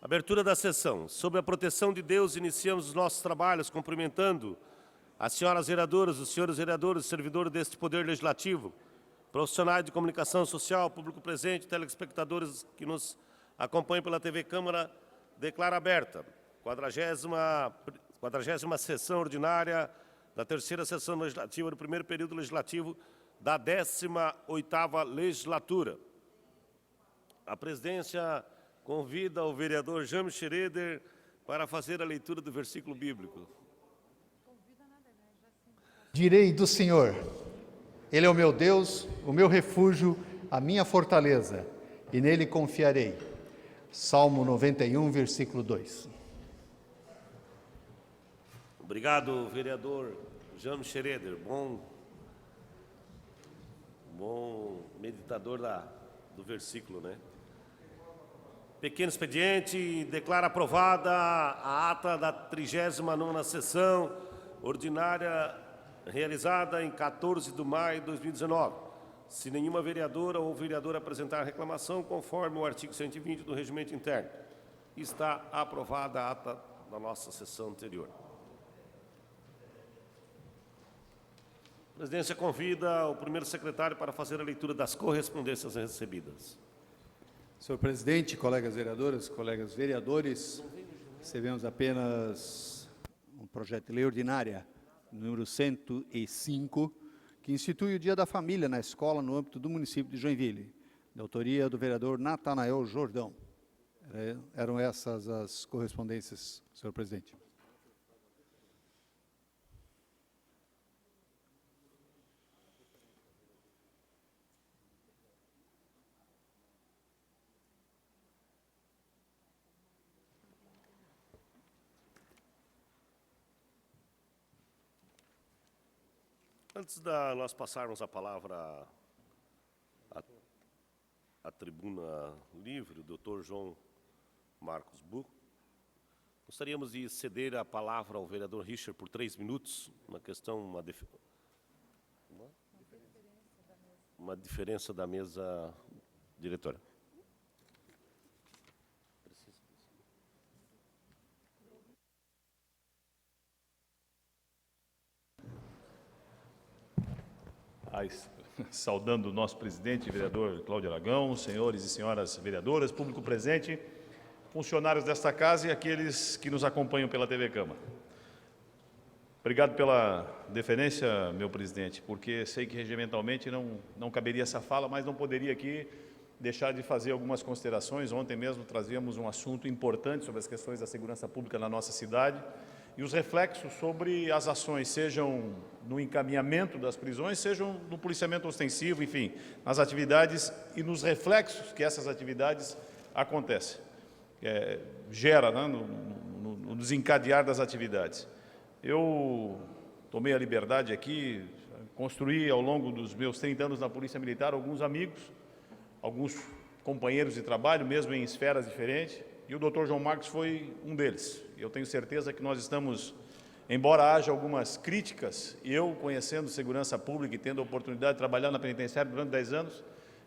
Abertura da sessão. Sob a proteção de Deus, iniciamos os nossos trabalhos cumprimentando as senhoras vereadoras, os senhores vereadores, servidores deste Poder Legislativo, profissionais de comunicação social, público presente, telespectadores que nos acompanham pela TV Câmara, declara aberta 40ª sessão ordinária da terceira sessão legislativa do primeiro período legislativo da 18ª legislatura. A presidência convida o vereador James Schroeder para fazer a leitura do versículo bíblico. Direi do Senhor, Ele é o meu Deus, o meu refúgio, a minha fortaleza, e nele confiarei. Salmo 91, versículo 2. Obrigado, vereador James Schroeder, bom meditador do versículo, né? Pequeno expediente, declara aprovada a ata da 39ª sessão ordinária realizada em 14 de maio de 2019. Se nenhuma vereadora ou vereador apresentar reclamação, conforme o artigo 120 do Regimento Interno, está aprovada a ata da nossa sessão anterior. A presidência convida o primeiro secretário para fazer a leitura das correspondências recebidas. Senhor presidente, colegas vereadoras, colegas vereadores, recebemos apenas um projeto de lei ordinária, número 105, que institui o Dia da Família na escola no âmbito do município de Joinville, de autoria do vereador Natanael Jordão. Eram essas as correspondências, senhor presidente. Antes de nós passarmos a palavra à tribuna livre, o doutor João Marcos Buch, gostaríamos de ceder a palavra ao vereador Richard por 3 minutos, uma diferença da mesa diretora. Saudando o nosso presidente, vereador Cláudio Aragão, senhores e senhoras vereadoras, público presente, funcionários desta casa e aqueles que nos acompanham pela TV Câmara. Obrigado pela deferência, meu presidente, porque sei que regimentalmente não caberia essa fala, mas não poderia aqui deixar de fazer algumas considerações. Ontem mesmo trazíamos um assunto importante sobre as questões da segurança pública na nossa cidade, e os reflexos sobre as ações, sejam no encaminhamento das prisões, sejam no policiamento ostensivo, enfim, nas atividades e nos reflexos que essas atividades acontecem, gera, né, no desencadear das atividades. Eu tomei a liberdade aqui, construí ao longo dos meus 30 anos na Polícia Militar alguns amigos, alguns companheiros de trabalho, mesmo em esferas diferentes, e o doutor João Marcos foi um deles. Eu tenho certeza que nós estamos, embora haja algumas críticas, e eu, conhecendo segurança pública e tendo a oportunidade de trabalhar na penitenciária durante 10 anos,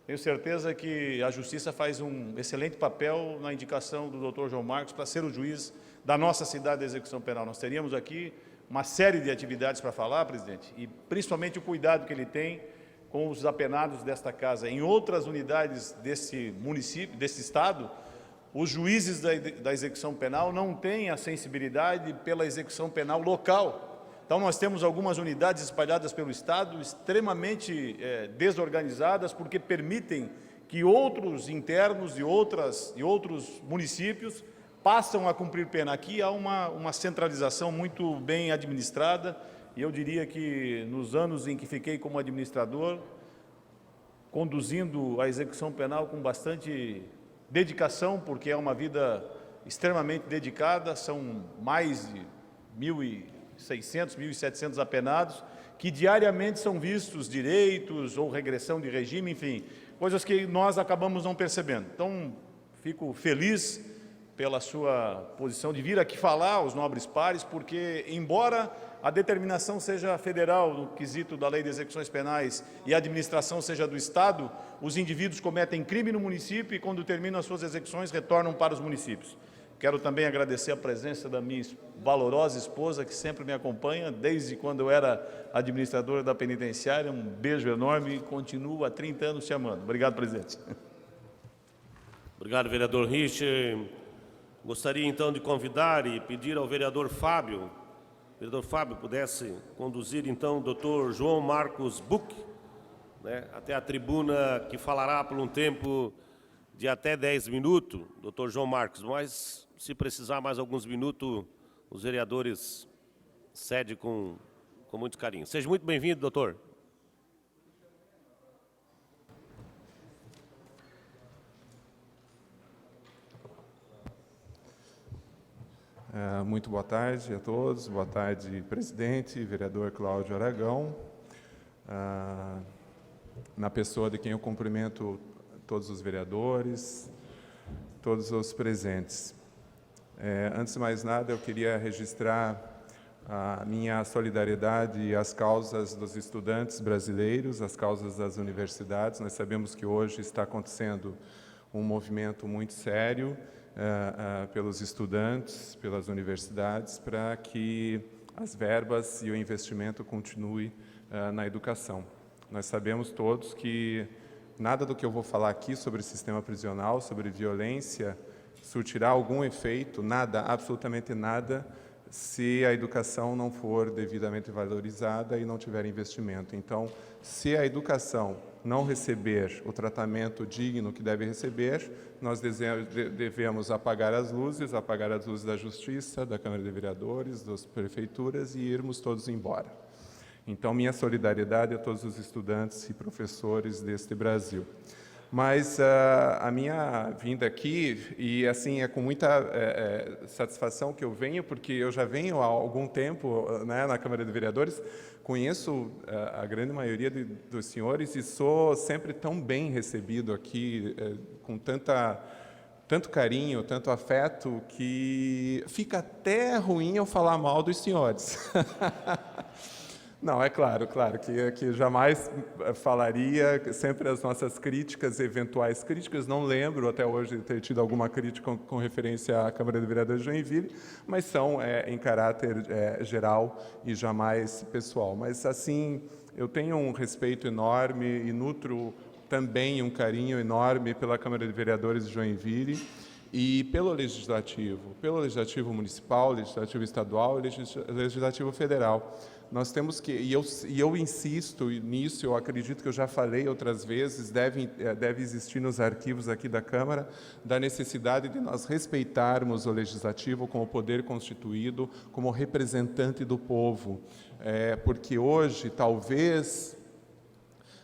tenho certeza que a Justiça faz um excelente papel na indicação do doutor João Marcos para ser o juiz da nossa cidade de execução penal. Nós teríamos aqui uma série de atividades para falar, presidente, e principalmente o cuidado que ele tem com os apenados desta casa. Em outras unidades desse município, desse estado, os juízes da execução penal não têm a sensibilidade pela execução penal local. Então, nós temos algumas unidades espalhadas pelo Estado, extremamente desorganizadas, porque permitem que outros internos de outros municípios passam a cumprir pena. Aqui há uma centralização muito bem administrada, e eu diria que nos anos em que fiquei como administrador, conduzindo a execução penal com bastante dedicação, porque é uma vida extremamente dedicada, são mais de 1.600, 1.700 apenados, que diariamente são vistos direitos ou regressão de regime, enfim, coisas que nós acabamos não percebendo. Então, fico feliz pela sua posição de vir aqui falar aos nobres pares, porque, embora a determinação seja federal no quesito da lei de execuções penais e a administração seja do Estado, os indivíduos cometem crime no município e, quando terminam as suas execuções, retornam para os municípios. Quero também agradecer a presença da minha valorosa esposa, que sempre me acompanha, desde quando eu era administradora da penitenciária. Um beijo enorme e continuo há 30 anos te amando. Obrigado, presidente. Obrigado, vereador Richter. Gostaria, então, de convidar e pedir ao vereador Fábio, pudesse conduzir, então, o doutor João Marcos Buch, né, até a tribuna, que falará por um tempo de até 10 minutos, doutor João Marcos, mas se precisar mais alguns minutos, os vereadores cedem com muito carinho. Seja muito bem-vindo, doutor. Muito boa tarde a todos, boa tarde, presidente, vereador Cláudio Aragão, na pessoa de quem eu cumprimento todos os vereadores, todos os presentes. Antes de mais nada, eu queria registrar a minha solidariedade às causas dos estudantes brasileiros, às causas das universidades. Nós sabemos que hoje está acontecendo um movimento muito sério pelos estudantes, pelas universidades, para que as verbas e o investimento continue na educação. Nós sabemos todos que nada do que eu vou falar aqui sobre sistema prisional, sobre violência, surtirá algum efeito, nada, absolutamente nada, se a educação não for devidamente valorizada e não tiver investimento. Então, se a educação não receber o tratamento digno que deve receber, nós devemos apagar as luzes da Justiça, da Câmara de Vereadores, das prefeituras e irmos todos embora. Então, minha solidariedade a todos os estudantes e professores deste Brasil. Mas a minha vinda aqui, e assim, é com muita satisfação que eu venho, porque eu já venho há algum tempo, né, na Câmara de Vereadores, conheço a grande maioria dos senhores e sou sempre tão bem recebido aqui, com tanto carinho, tanto afeto, que fica até ruim eu falar mal dos senhores. Não, é claro que jamais falaria, sempre as nossas críticas, eventuais críticas, não lembro até hoje ter tido alguma crítica com referência à Câmara de Vereadores de Joinville, mas são em caráter geral e jamais pessoal. Mas, assim, eu tenho um respeito enorme e nutro também um carinho enorme pela Câmara de Vereadores de Joinville e pelo Legislativo Municipal, Legislativo Estadual e Legislativo Federal. Nós temos que, e eu insisto nisso, eu acredito que eu já falei outras vezes, deve existir nos arquivos aqui da Câmara, da necessidade de nós respeitarmos o Legislativo como poder constituído, como representante do povo, porque hoje, talvez,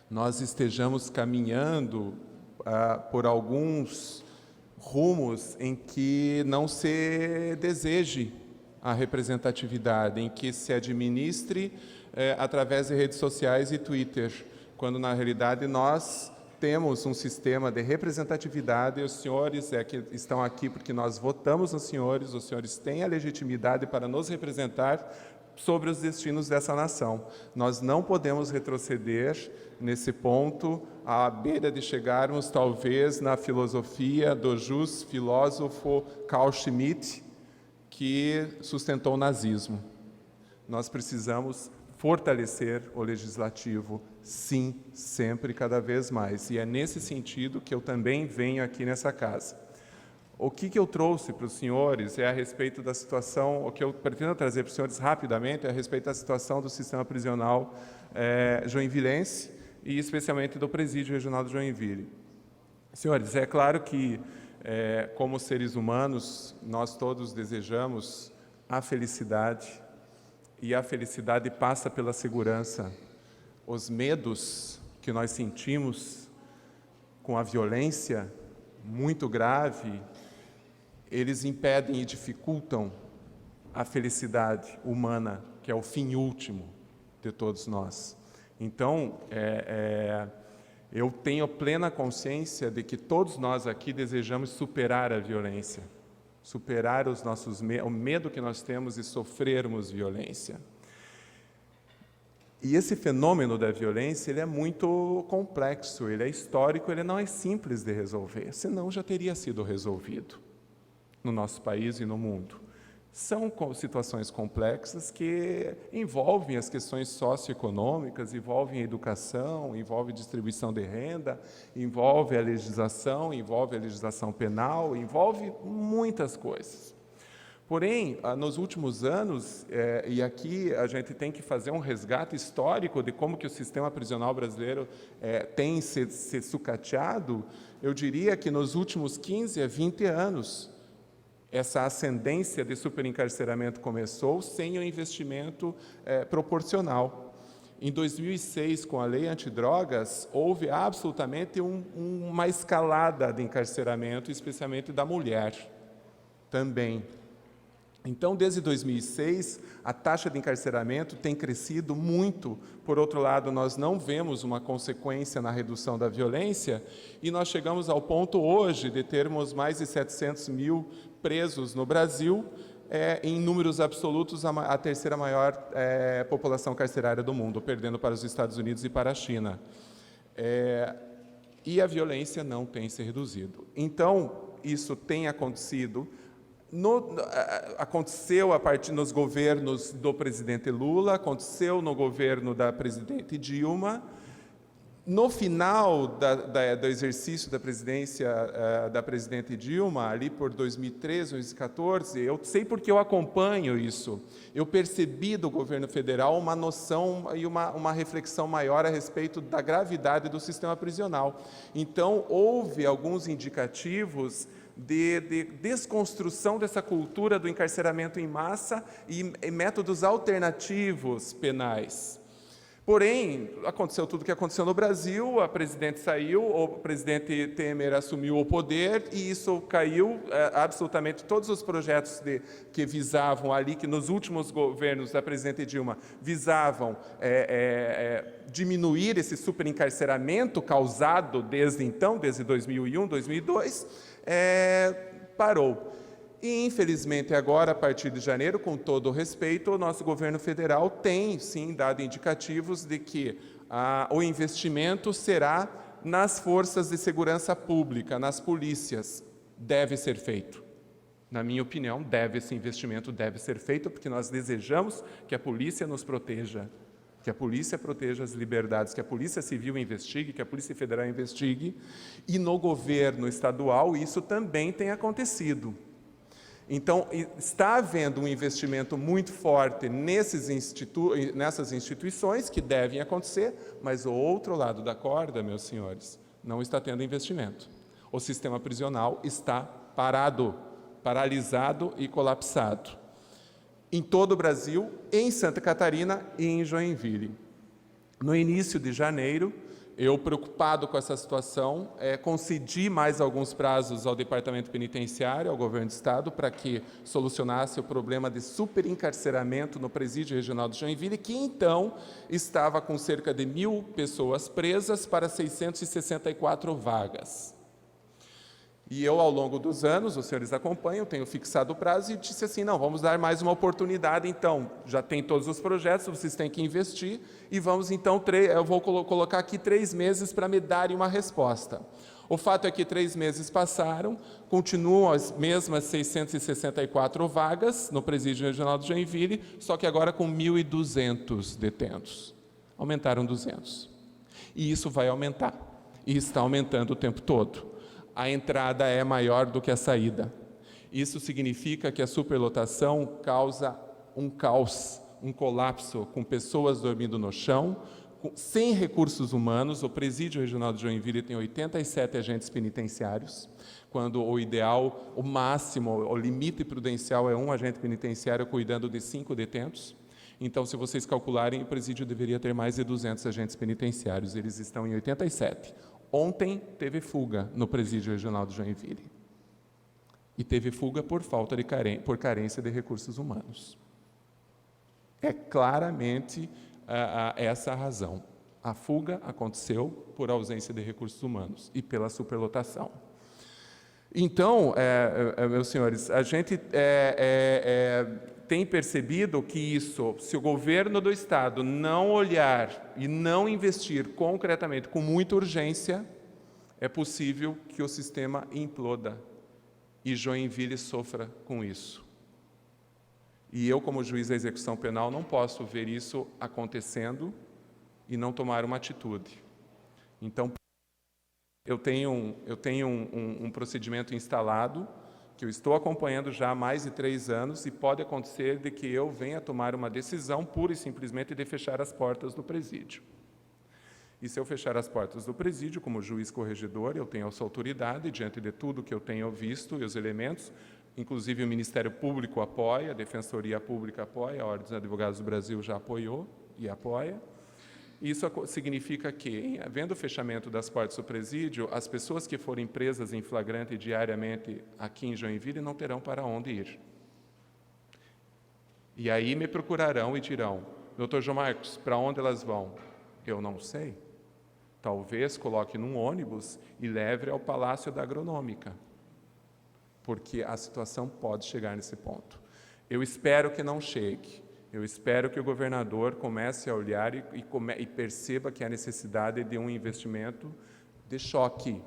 nós estejamos caminhando por alguns rumos em que não se deseje a representatividade, em que se administre através de redes sociais e Twitter, quando, na realidade, nós temos um sistema de representatividade e os senhores que estão aqui porque nós votamos nos senhores, os senhores têm a legitimidade para nos representar sobre os destinos dessa nação. Nós não podemos retroceder nesse ponto, à beira de chegarmos, talvez, na filosofia do filósofo Carl Schmitt, que sustentou o nazismo. Nós precisamos fortalecer o legislativo, sim, sempre, cada vez mais. E é nesse sentido que eu também venho aqui nessa casa. O que eu trouxe para os senhores é a respeito da situação, o que eu pretendo trazer para os senhores rapidamente é a respeito da situação do sistema prisional joinvilense e especialmente do Presídio Regional de Joinville. Senhores, é claro que como seres humanos, nós todos desejamos a felicidade, e a felicidade passa pela segurança. Os medos que nós sentimos com a violência muito grave, eles impedem e dificultam a felicidade humana, que é o fim último de todos nós. Então, eu tenho plena consciência de que todos nós aqui desejamos superar a violência, superar o medo que nós temos de sofrermos violência. E esse fenômeno da violência, ele é muito complexo, ele é histórico, ele não é simples de resolver, senão já teria sido resolvido. no nosso país e no mundo. São situações complexas que envolvem as questões socioeconômicas, envolvem a educação, envolvem a distribuição de renda, envolve a legislação penal, envolve muitas coisas. Porém, nos últimos anos, e aqui a gente tem que fazer um resgate histórico de como que o sistema prisional brasileiro tem se sucateado, eu diria que nos últimos 15 a 20 anos, essa ascendência de superencarceramento começou sem o investimento proporcional. Em 2006, com a lei antidrogas, houve absolutamente uma escalada de encarceramento, especialmente da mulher também. Então, desde 2006, a taxa de encarceramento tem crescido muito. Por outro lado, nós não vemos uma consequência na redução da violência e nós chegamos ao ponto hoje de termos mais de 700 mil presos no Brasil, em números absolutos, a terceira maior população carcerária do mundo, perdendo para os Estados Unidos e para a China. E a violência não tem se reduzido. Então, isso tem acontecido. Aconteceu a partir nos governos do presidente Lula, aconteceu no governo da presidente Dilma. No final do exercício da presidência da presidente Dilma, ali por 2013, 2014, eu sei porque eu acompanho isso, eu percebi do governo federal uma noção e uma reflexão maior a respeito da gravidade do sistema prisional. Então, houve alguns indicativos de desconstrução dessa cultura do encarceramento em massa e métodos alternativos penais. Porém, aconteceu tudo o que aconteceu no Brasil, a presidente saiu, o presidente Temer assumiu o poder e isso caiu, absolutamente todos os projetos que visavam ali, que nos últimos governos da presidente Dilma visavam diminuir esse superencarceramento causado desde então, desde 2001, 2002, parou. E, infelizmente, agora, a partir de janeiro, com todo o respeito, o nosso governo federal tem, sim, dado indicativos de que o investimento será nas forças de segurança pública, nas polícias. Deve ser feito. Na minha opinião, esse investimento deve ser feito, porque nós desejamos que a polícia nos proteja, que a polícia proteja as liberdades, que a polícia civil investigue, que a polícia federal investigue, e no governo estadual isso também tem acontecido. Então, está havendo um investimento muito forte nessas instituições que devem acontecer, mas o outro lado da corda, meus senhores, não está tendo investimento. O sistema prisional está parado, paralisado e colapsado. Em todo o Brasil, em Santa Catarina e em Joinville. No início de janeiro, eu, preocupado com essa situação, concedi mais alguns prazos ao Departamento Penitenciário, ao Governo do Estado, para que solucionasse o problema de superencarceramento no Presídio Regional de Joinville, que então estava com cerca de 1.000 pessoas presas para 664 vagas. E eu, ao longo dos anos, os senhores acompanham, tenho fixado o prazo e disse assim, não, vamos dar mais uma oportunidade, então, já tem todos os projetos, vocês têm que investir, e vamos então, eu vou colocar aqui 3 meses para me darem uma resposta. O fato é que 3 meses passaram, continuam as mesmas 664 vagas no Presídio Regional de Joinville, só que agora com 1.200 detentos. Aumentaram 200. E isso vai aumentar, e está aumentando o tempo todo. A entrada é maior do que a saída. Isso significa que a superlotação causa um caos, um colapso, com pessoas dormindo no chão, sem recursos humanos. O Presídio Regional de Joinville tem 87 agentes penitenciários, quando o ideal, o máximo, o limite prudencial é um agente penitenciário cuidando de 5 detentos. Então, se vocês calcularem, o presídio deveria ter mais de 200 agentes penitenciários, eles estão em 87. Ontem teve fuga no Presídio Regional de Joinville. E teve fuga por carência de recursos humanos. É claramente essa a razão. A fuga aconteceu por ausência de recursos humanos e pela superlotação. Então, meus senhores, a gente tem percebido que isso, se o governo do Estado não olhar e não investir concretamente, com muita urgência, é possível que o sistema imploda. e Joinville sofra com isso. E eu, como juiz da execução penal, não posso ver isso acontecendo e não tomar uma atitude. Então, eu tenho um procedimento instalado, que eu estou acompanhando já há mais de 3 anos, e pode acontecer de que eu venha tomar uma decisão pura e simplesmente de fechar as portas do presídio. E se eu fechar as portas do presídio, como juiz corregedor, eu tenho essa autoridade, diante de tudo que eu tenho visto e os elementos, inclusive o Ministério Público apoia, a Defensoria Pública apoia, a Ordem dos Advogados do Brasil já apoiou e apoia. Isso significa que, havendo o fechamento das portas do presídio, as pessoas que forem presas em flagrante diariamente aqui em Joinville não terão para onde ir. E aí me procurarão e dirão: doutor João Marcos, para onde elas vão? Eu não sei. Talvez coloque num ônibus e leve ao Palácio da Agronômica, porque a situação pode chegar nesse ponto. Eu espero que não chegue. Eu espero que o governador comece a olhar e perceba que há necessidade de um investimento de choque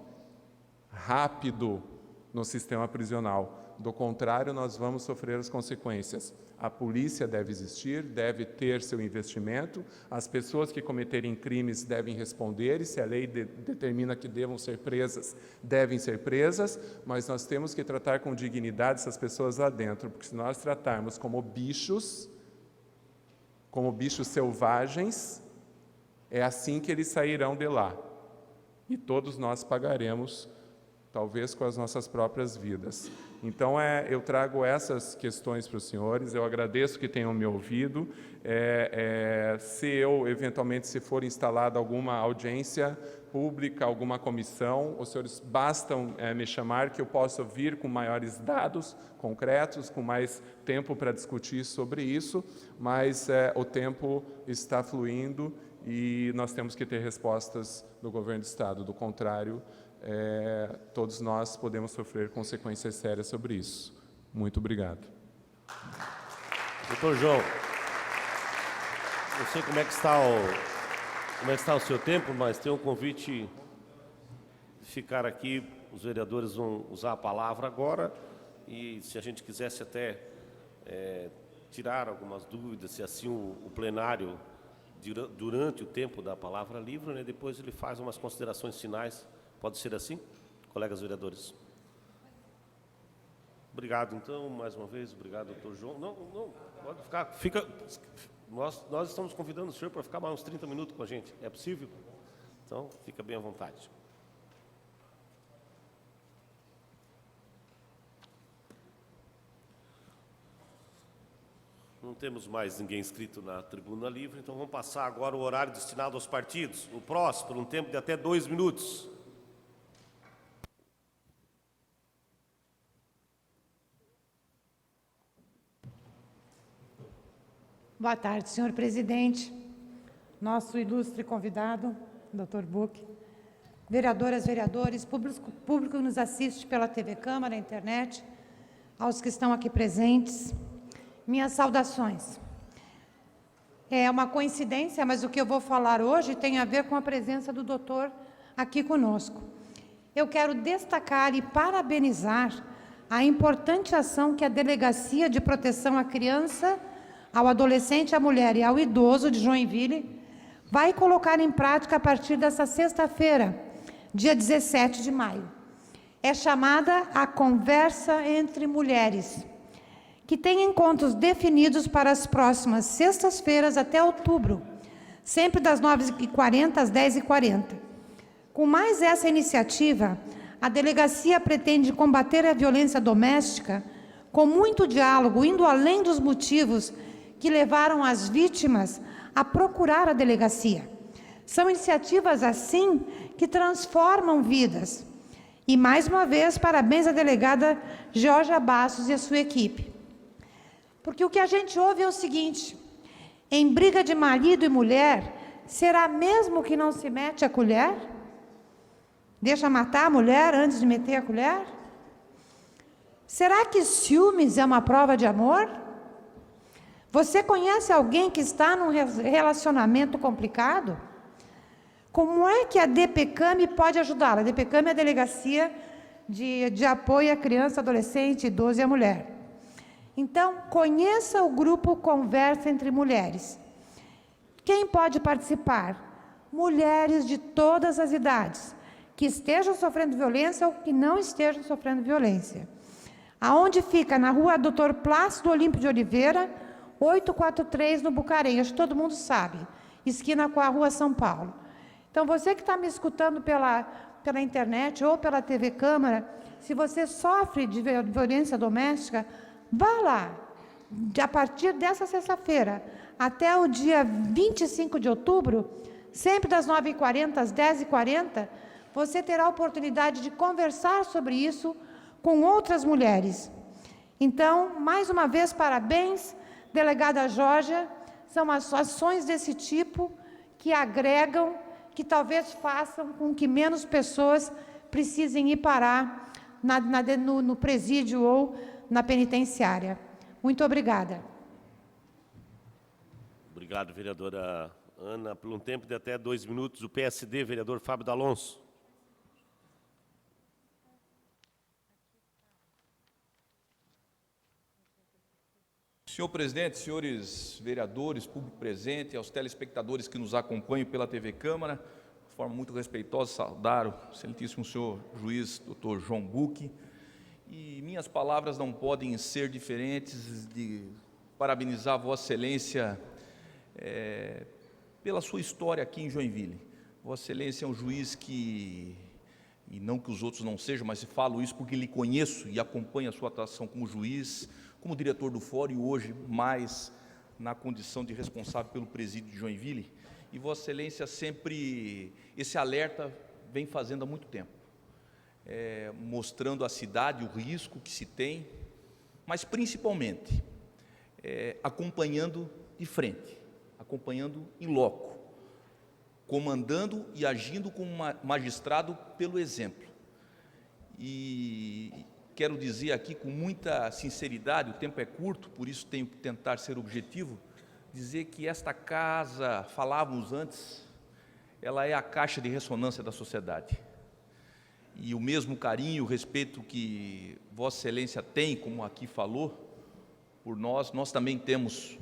rápido no sistema prisional. Do contrário, nós vamos sofrer as consequências. A polícia deve existir, deve ter seu investimento, as pessoas que cometerem crimes devem responder, e se a lei determina que devam ser presas, devem ser presas, mas nós temos que tratar com dignidade essas pessoas lá dentro, porque se nós tratarmos como bichos selvagens, é assim que eles sairão de lá. E todos nós pagaremos, talvez com as nossas próprias vidas. Então, eu trago essas questões para os senhores, eu agradeço que tenham me ouvido. Se eu, eventualmente, se for instalada alguma audiência pública, alguma comissão, os senhores bastam me chamar, que eu possa vir com maiores dados concretos, com mais tempo para discutir sobre isso, mas o tempo está fluindo e nós temos que ter respostas do governo do Estado. Do contrário, todos nós podemos sofrer consequências sérias sobre isso. Muito obrigado. Doutor João, não sei como é que está o seu tempo, mas tem um convite de ficar aqui. Os vereadores vão usar a palavra agora, e se a gente quisesse até tirar algumas dúvidas, se assim o plenário, durante o tempo da palavra livre, né, depois ele faz umas considerações finais. Pode ser assim, colegas vereadores? Obrigado, então, mais uma vez. Obrigado, doutor João. Não, pode ficar. Nós estamos convidando o senhor para ficar mais uns 30 minutos com a gente. É possível? Então, fica bem à vontade. Não temos mais ninguém inscrito na tribuna livre, então vamos passar agora o horário destinado aos partidos. O PROS, por um tempo de até 2 minutos. Boa tarde, senhor presidente, nosso ilustre convidado, doutor Buch, vereadoras, vereadores, público que nos assiste pela TV Câmara, internet, aos que estão aqui presentes, minhas saudações. É uma coincidência, mas o que eu vou falar hoje tem a ver com a presença do doutor aqui conosco. Eu quero destacar e parabenizar a importante ação que a Delegacia de Proteção à Criança, ao adolescente, à mulher e ao idoso de Joinville vai colocar em prática a partir dessa sexta-feira, dia 17 de maio. É chamada a Conversa entre Mulheres, que tem encontros definidos para as próximas sextas-feiras até outubro, sempre das 9h40 às 10h40. Com mais essa iniciativa, a delegacia pretende combater a violência doméstica com muito diálogo, indo além dos motivos que levaram as vítimas a procurar a delegacia. São iniciativas assim que transformam vidas. E, mais uma vez, parabéns à delegada Georgia Bastos e à sua equipe. Porque o que a gente ouve é o seguinte: em briga de marido e mulher, será mesmo que não se mete a colher? Deixa matar a mulher antes de meter a colher? Será que ciúmes é uma prova de amor? Você conhece alguém que está num relacionamento complicado? Como é que a DPCAM pode ajudá-la? A DPCAM é a Delegacia de apoio à criança, adolescente, idoso e à mulher. Então, conheça o grupo Conversa Entre Mulheres. Quem pode participar? Mulheres de todas as idades, que estejam sofrendo violência ou que não estejam sofrendo violência. Aonde fica? Na rua Dr. Plácido Olímpio de Oliveira, 843, no Bucarém. Acho que todo mundo sabe. Esquina com a rua São Paulo. Então, você que está me escutando pela internet ou pela TV Câmara, se você sofre de violência doméstica, vá lá. A partir dessa sexta-feira até o dia 25 de outubro, sempre das 9h40 às 10h40, você terá a oportunidade de conversar sobre isso com outras mulheres. Então, mais uma vez, parabéns, delegada Georgia. São ações desse tipo que agregam, que talvez façam com que menos pessoas precisem ir parar no presídio ou na penitenciária. Muito obrigada. Obrigado, vereadora Ana. Por um tempo de até 2 minutos, o PSD, vereador Fábio D'Alonso. Senhor presidente, senhores vereadores, público presente, aos telespectadores que nos acompanham pela TV Câmara, de forma muito respeitosa, saudar o excelentíssimo senhor juiz Dr. João Buch. E minhas palavras não podem ser diferentes de parabenizar Vossa Excelência pela sua história aqui em Joinville. Vossa Excelência é um juiz que, e não que os outros não sejam, mas falo isso porque lhe conheço e acompanho a sua atuação como juiz, como diretor do Fórum e hoje mais na condição de responsável pelo presídio de Joinville. E Vossa Excelência sempre, esse alerta vem fazendo há muito tempo, mostrando à cidade o risco que se tem, mas principalmente acompanhando de frente, acompanhando em loco, comandando e agindo como magistrado pelo exemplo. E quero dizer aqui com muita sinceridade, o tempo é curto, por isso tenho que tentar ser objetivo, dizer que esta casa, falávamos antes, ela é a caixa de ressonância da sociedade. E o mesmo carinho, o respeito que Vossa Excelência tem, como aqui falou, por nós também temos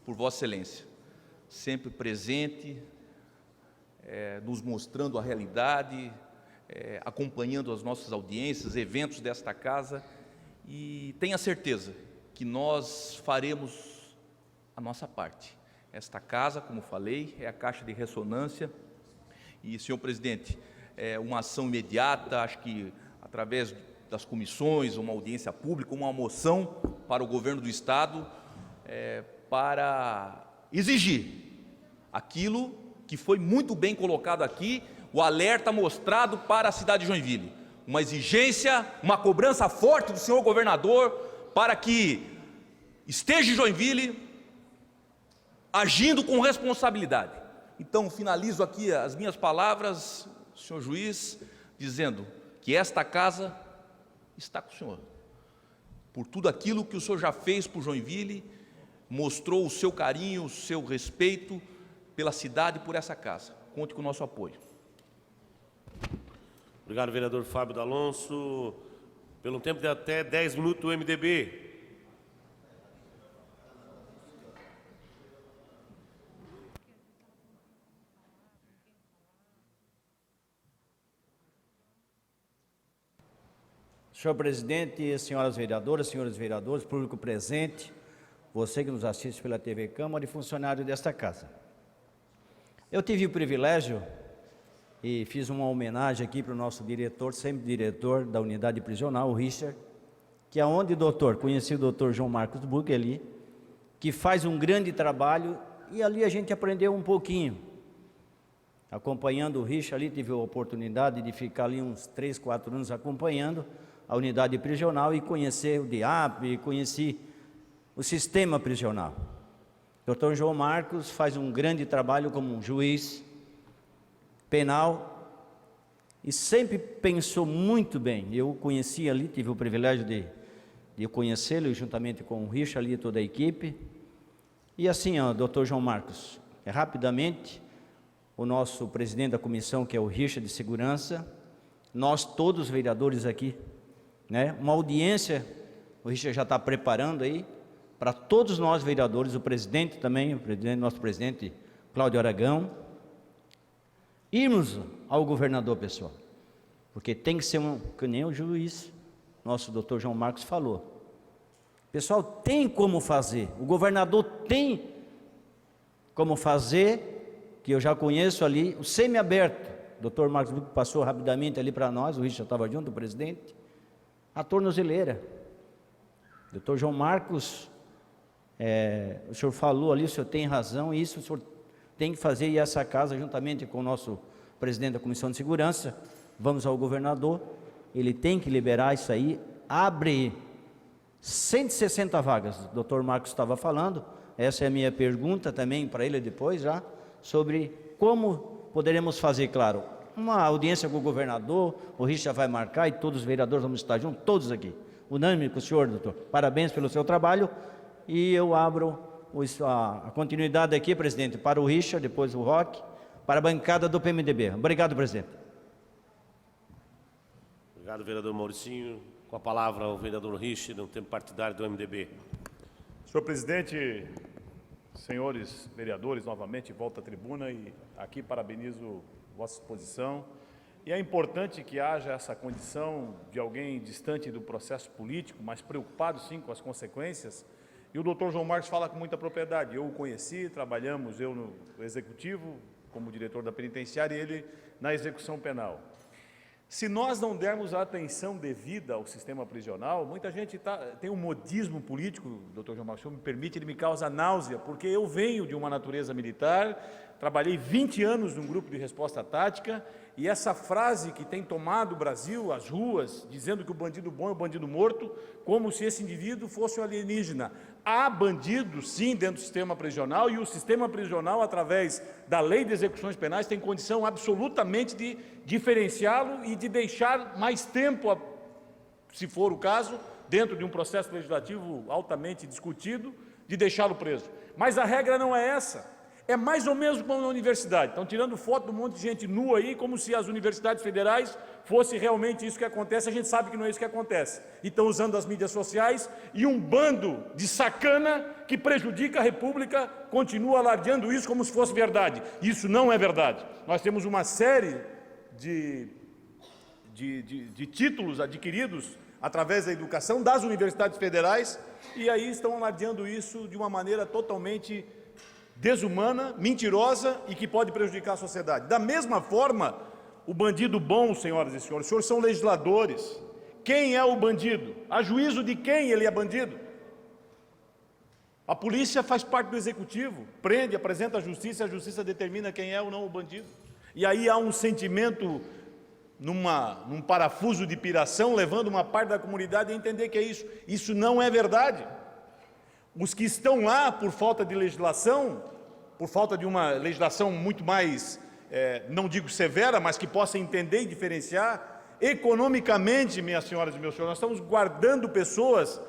por Vossa Excelência, sempre presente, nos mostrando a realidade, acompanhando as nossas audiências, eventos desta casa, e tenha certeza que nós faremos a nossa parte. Esta casa, como falei, é a caixa de ressonância, e, senhor presidente, é uma ação imediata, acho que através das comissões, uma audiência pública, uma moção para o governo do Estado, para exigir aquilo que foi muito bem colocado aqui, o alerta mostrado para a cidade de Joinville, uma exigência, uma cobrança forte do senhor governador para que esteja em Joinville agindo com responsabilidade. Então, finalizo aqui as minhas palavras, senhor juiz, dizendo que esta casa está com o senhor, por tudo aquilo que o senhor já fez por Joinville, mostrou o seu carinho, o seu respeito pela cidade e por essa casa. Conte com o nosso apoio. Obrigado, vereador Fábio D'Alonso. Pelo tempo de até 10 minutos, o MDB. Senhor presidente, senhoras vereadoras, senhores vereadores, público presente, você que nos assiste pela TV Câmara e funcionário desta casa. Eu tive o privilégio e fiz uma homenagem aqui para o nosso diretor, sempre diretor da unidade prisional, o Richard, que é onde conheci o doutor João Marcos Buch ali, que faz um grande trabalho, e ali a gente aprendeu um pouquinho. Acompanhando o Richard ali, tive a oportunidade de ficar ali uns 3, 4 anos acompanhando a unidade prisional e conhecer o DIAP, e conheci o sistema prisional. O Dr. João Marcos faz um grande trabalho como um juiz penal e sempre pensou muito bem. Eu o conheci ali, tive o privilégio de conhecê-lo juntamente com o Richard ali e toda a equipe. E assim, Dr. João Marcos, rapidamente, o nosso presidente da comissão, que é o Richard de Segurança, nós todos vereadores aqui, né? Uma audiência, o Richard já está preparando aí, para todos nós vereadores, o presidente também, nosso presidente Cláudio Aragão, irmos ao governador, pessoal, porque tem que ser que nem o juiz, nosso doutor João Marcos falou. Pessoal, tem como fazer, o governador tem como fazer, que eu já conheço ali, o semiaberto, o doutor Marcos passou rapidamente ali para nós, o Richard estava junto, o presidente, a tornozeleira. Doutor João Marcos, o senhor falou ali, o senhor tem razão, isso o senhor tem que fazer, e essa casa, juntamente com o nosso presidente da Comissão de Segurança, vamos ao governador, ele tem que liberar isso aí, abre 160 vagas, o doutor Marcos estava falando, essa é a minha pergunta também para ele depois já, sobre como poderemos fazer, claro, uma audiência com o governador, o Richard vai marcar e todos os vereadores vamos estar juntos, todos aqui, unânime com o senhor, doutor, parabéns pelo seu trabalho, e eu abro a continuidade aqui, presidente, para o Richard, depois o Roque, para a bancada do PMDB. Obrigado, presidente. Obrigado, vereador Mauricinho. Com a palavra, o vereador Richard, no tempo partidário do MDB. Senhor presidente, senhores vereadores, novamente volto à tribuna e aqui parabenizo vossa exposição. E é importante que haja essa condição de alguém distante do processo político, mas preocupado sim com as consequências. E o doutor João Marcos fala com muita propriedade. Eu o conheci, trabalhamos, eu no Executivo, como diretor da penitenciária, e ele na execução penal. Se nós não dermos a atenção devida ao sistema prisional, muita gente tem um modismo político, doutor João Marcos, me permite, ele me causa náusea, porque eu venho de uma natureza militar, trabalhei 20 anos num grupo de resposta tática, e essa frase que tem tomado o Brasil, as ruas, dizendo que o bandido bom é o bandido morto, como se esse indivíduo fosse um alienígena. Há bandidos, sim, dentro do sistema prisional, e o sistema prisional, através da lei de execuções penais, tem condição absolutamente de diferenciá-lo e de deixar mais tempo, se for o caso, dentro de um processo legislativo altamente discutido, de deixá-lo preso. Mas a regra não é essa. É mais ou menos como na universidade. Estão tirando foto de um monte de gente nua aí, como se as universidades federais fosse realmente isso que acontece. A gente sabe que não é isso que acontece. E estão usando as mídias sociais e um bando de sacana que prejudica a República continua alardeando isso como se fosse verdade. Isso não é verdade. Nós temos uma série de títulos adquiridos através da educação das universidades federais e aí estão alardeando isso de uma maneira totalmente desumana, mentirosa e que pode prejudicar a sociedade. Da mesma forma, o bandido bom, senhoras e senhores, os senhores são legisladores. Quem é o bandido? A juízo de quem ele é bandido? A polícia faz parte do executivo, prende, apresenta a justiça determina quem é ou não o bandido. E aí há um sentimento, num parafuso de piração, levando uma parte da comunidade a entender que é isso. Isso não é verdade. Os que estão lá por falta de legislação, por falta de uma legislação muito mais, não digo severa, mas que possa entender e diferenciar, economicamente, minhas senhoras e meus senhores, nós estamos guardando pessoas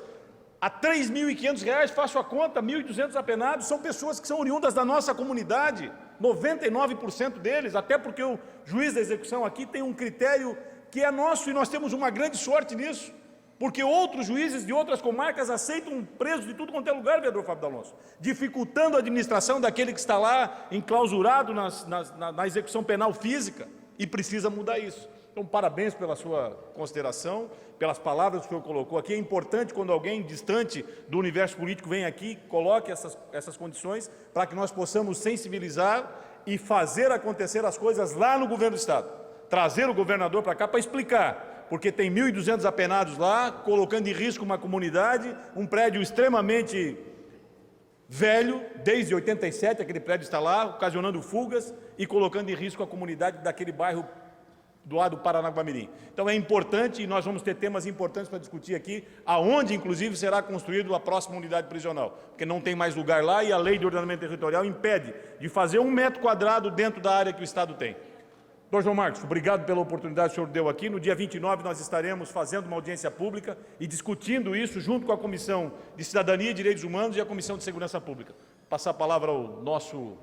a R$ 3.500, faço a conta, 1.200 apenados, são pessoas que são oriundas da nossa comunidade, 99% deles, até porque o juiz da execução aqui tem um critério que é nosso e nós temos uma grande sorte nisso. Porque outros juízes de outras comarcas aceitam presos de tudo quanto é lugar, vereador Fábio D'Alonso, dificultando a administração daquele que está lá enclausurado na execução penal física, e precisa mudar isso. Então, parabéns pela sua consideração, pelas palavras que o senhor colocou aqui. É importante quando alguém distante do universo político vem aqui, coloque essas condições, para que nós possamos sensibilizar e fazer acontecer as coisas lá no governo do Estado. Trazer o governador para cá para explicar, porque tem 1.200 apenados lá, colocando em risco uma comunidade, um prédio extremamente velho, desde 87, aquele prédio está lá, ocasionando fugas e colocando em risco a comunidade daquele bairro do lado do Paranaguamirim. Então é importante, e nós vamos ter temas importantes para discutir aqui, aonde inclusive será construída a próxima unidade prisional, porque não tem mais lugar lá e a lei de ordenamento territorial impede de fazer 1 metro quadrado dentro da área que o Estado tem. Doutor João Marcos, obrigado pela oportunidade que o senhor deu aqui. No dia 29 nós estaremos fazendo uma audiência pública e discutindo isso junto com a Comissão de Cidadania e Direitos Humanos e a Comissão de Segurança Pública. Passar a palavra ao nosso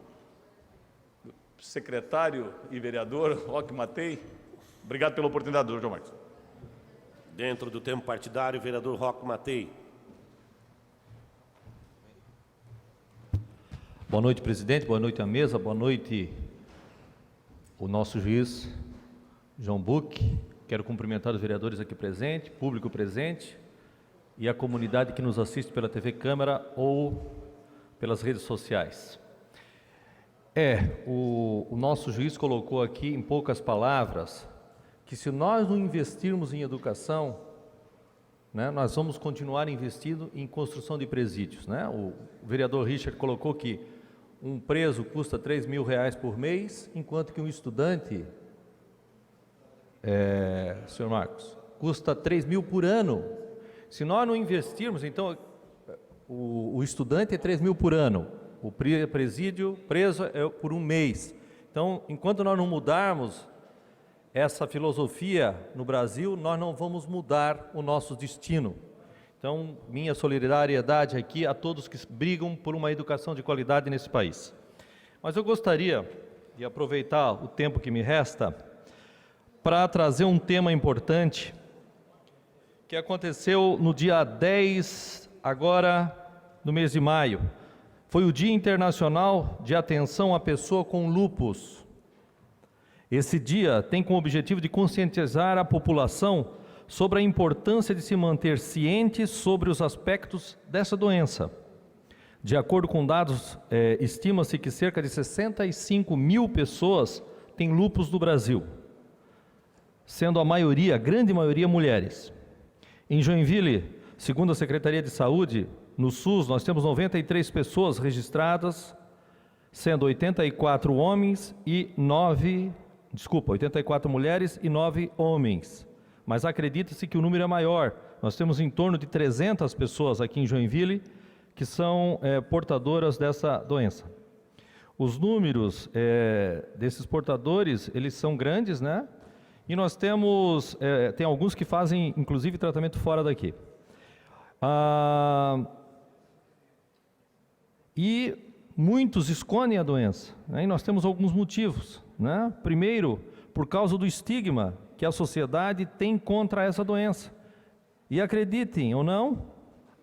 secretário e vereador, Roque Matei. Obrigado pela oportunidade, doutor João Marcos. Dentro do tempo partidário, vereador Roque Matei. Boa noite, presidente. Boa noite à mesa. Boa noite, o nosso juiz, João Buck. Quero cumprimentar os vereadores aqui presentes, público presente e a comunidade que nos assiste pela TV Câmara ou pelas redes sociais. O nosso juiz colocou aqui, em poucas palavras, que se nós não investirmos em educação, né, nós vamos continuar investindo em construção de presídios, né? O vereador Richard colocou que um preso custa R$3.000 por mês, enquanto que um estudante, senhor Marcos, custa R$3.000 por ano. Se nós não investirmos, então, o estudante é R$3.000 por ano, o presídio preso é por um mês. Então, enquanto nós não mudarmos essa filosofia no Brasil, nós não vamos mudar o nosso destino. Então, minha solidariedade aqui a todos que brigam por uma educação de qualidade nesse país. Mas eu gostaria de aproveitar o tempo que me resta para trazer um tema importante que aconteceu no dia 10, agora no mês de maio. Foi o Dia Internacional de Atenção à Pessoa com Lúpus. Esse dia tem como objetivo de conscientizar a população sobre a importância de se manter ciente sobre os aspectos dessa doença. De acordo com dados, estima-se que cerca de 65 mil pessoas têm lúpus no Brasil, sendo a grande maioria, mulheres. Em Joinville, segundo a Secretaria de Saúde, no SUS, nós temos 93 pessoas registradas, sendo 84 mulheres e 9 homens. Mas acredita-se que o número é maior. Nós temos em torno de 300 pessoas aqui em Joinville que são portadoras dessa doença. Os números desses portadores, eles são grandes, né? E nós temos, tem alguns que fazem, inclusive, tratamento fora daqui. E muitos escondem a doença, né? E nós temos alguns motivos, né? Primeiro, por causa do estigma que a sociedade tem contra essa doença. E acreditem ou não,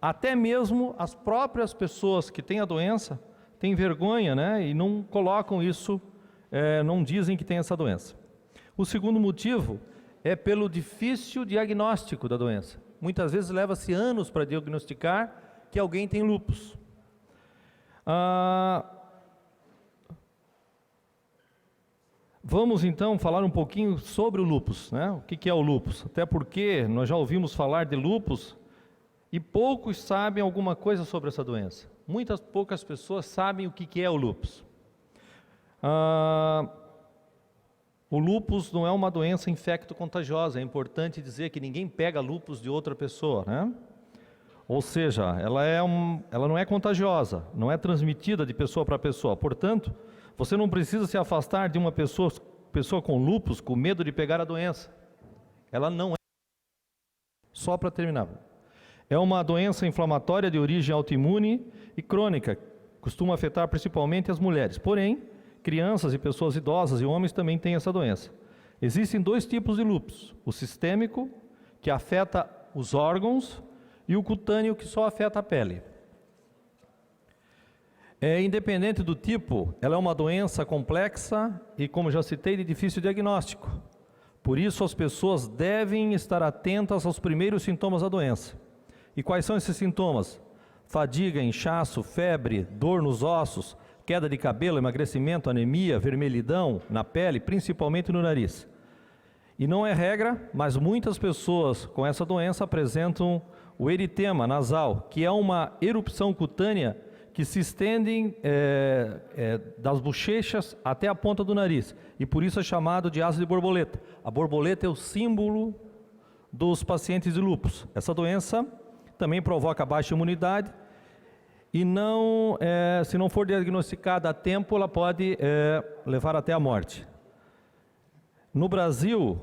até mesmo as próprias pessoas que têm a doença têm vergonha, né? E não colocam isso, não dizem que tem essa doença. O segundo motivo é pelo difícil diagnóstico da doença. Muitas vezes leva-se anos para diagnosticar que alguém tem lúpus. Vamos então falar um pouquinho sobre o lúpus, né? O que é o lúpus? Até porque nós já ouvimos falar de lúpus e poucos sabem alguma coisa sobre essa doença. Poucas pessoas sabem o que é o lúpus. O lúpus não é uma doença infecto-contagiosa. É importante dizer que ninguém pega lúpus de outra pessoa, né? Ou seja, ela não é contagiosa, não é transmitida de pessoa para pessoa. Portanto, você não precisa se afastar de uma pessoa com lúpus com medo de pegar a doença. Ela não é. Só para terminar. É uma doença inflamatória de origem autoimune e crônica. Costuma afetar principalmente as mulheres. Porém, crianças e pessoas idosas e homens também têm essa doença. Existem dois tipos de lúpus. O sistêmico, que afeta os órgãos, e o cutâneo, que só afeta a pele. Independente do tipo, ela é uma doença complexa e, como já citei, de difícil diagnóstico. Por isso, as pessoas devem estar atentas aos primeiros sintomas da doença. E quais são esses sintomas? Fadiga, inchaço, febre, dor nos ossos, queda de cabelo, emagrecimento, anemia, vermelhidão na pele, principalmente no nariz. E não é regra, mas muitas pessoas com essa doença apresentam o eritema nasal, que é uma erupção cutânea que se estende das bochechas até a ponta do nariz, e por isso é chamado de asa de borboleta. A borboleta é o símbolo dos pacientes de lúpus. Essa doença também provoca baixa imunidade e se não for diagnosticada a tempo, ela pode levar até a morte. No Brasil,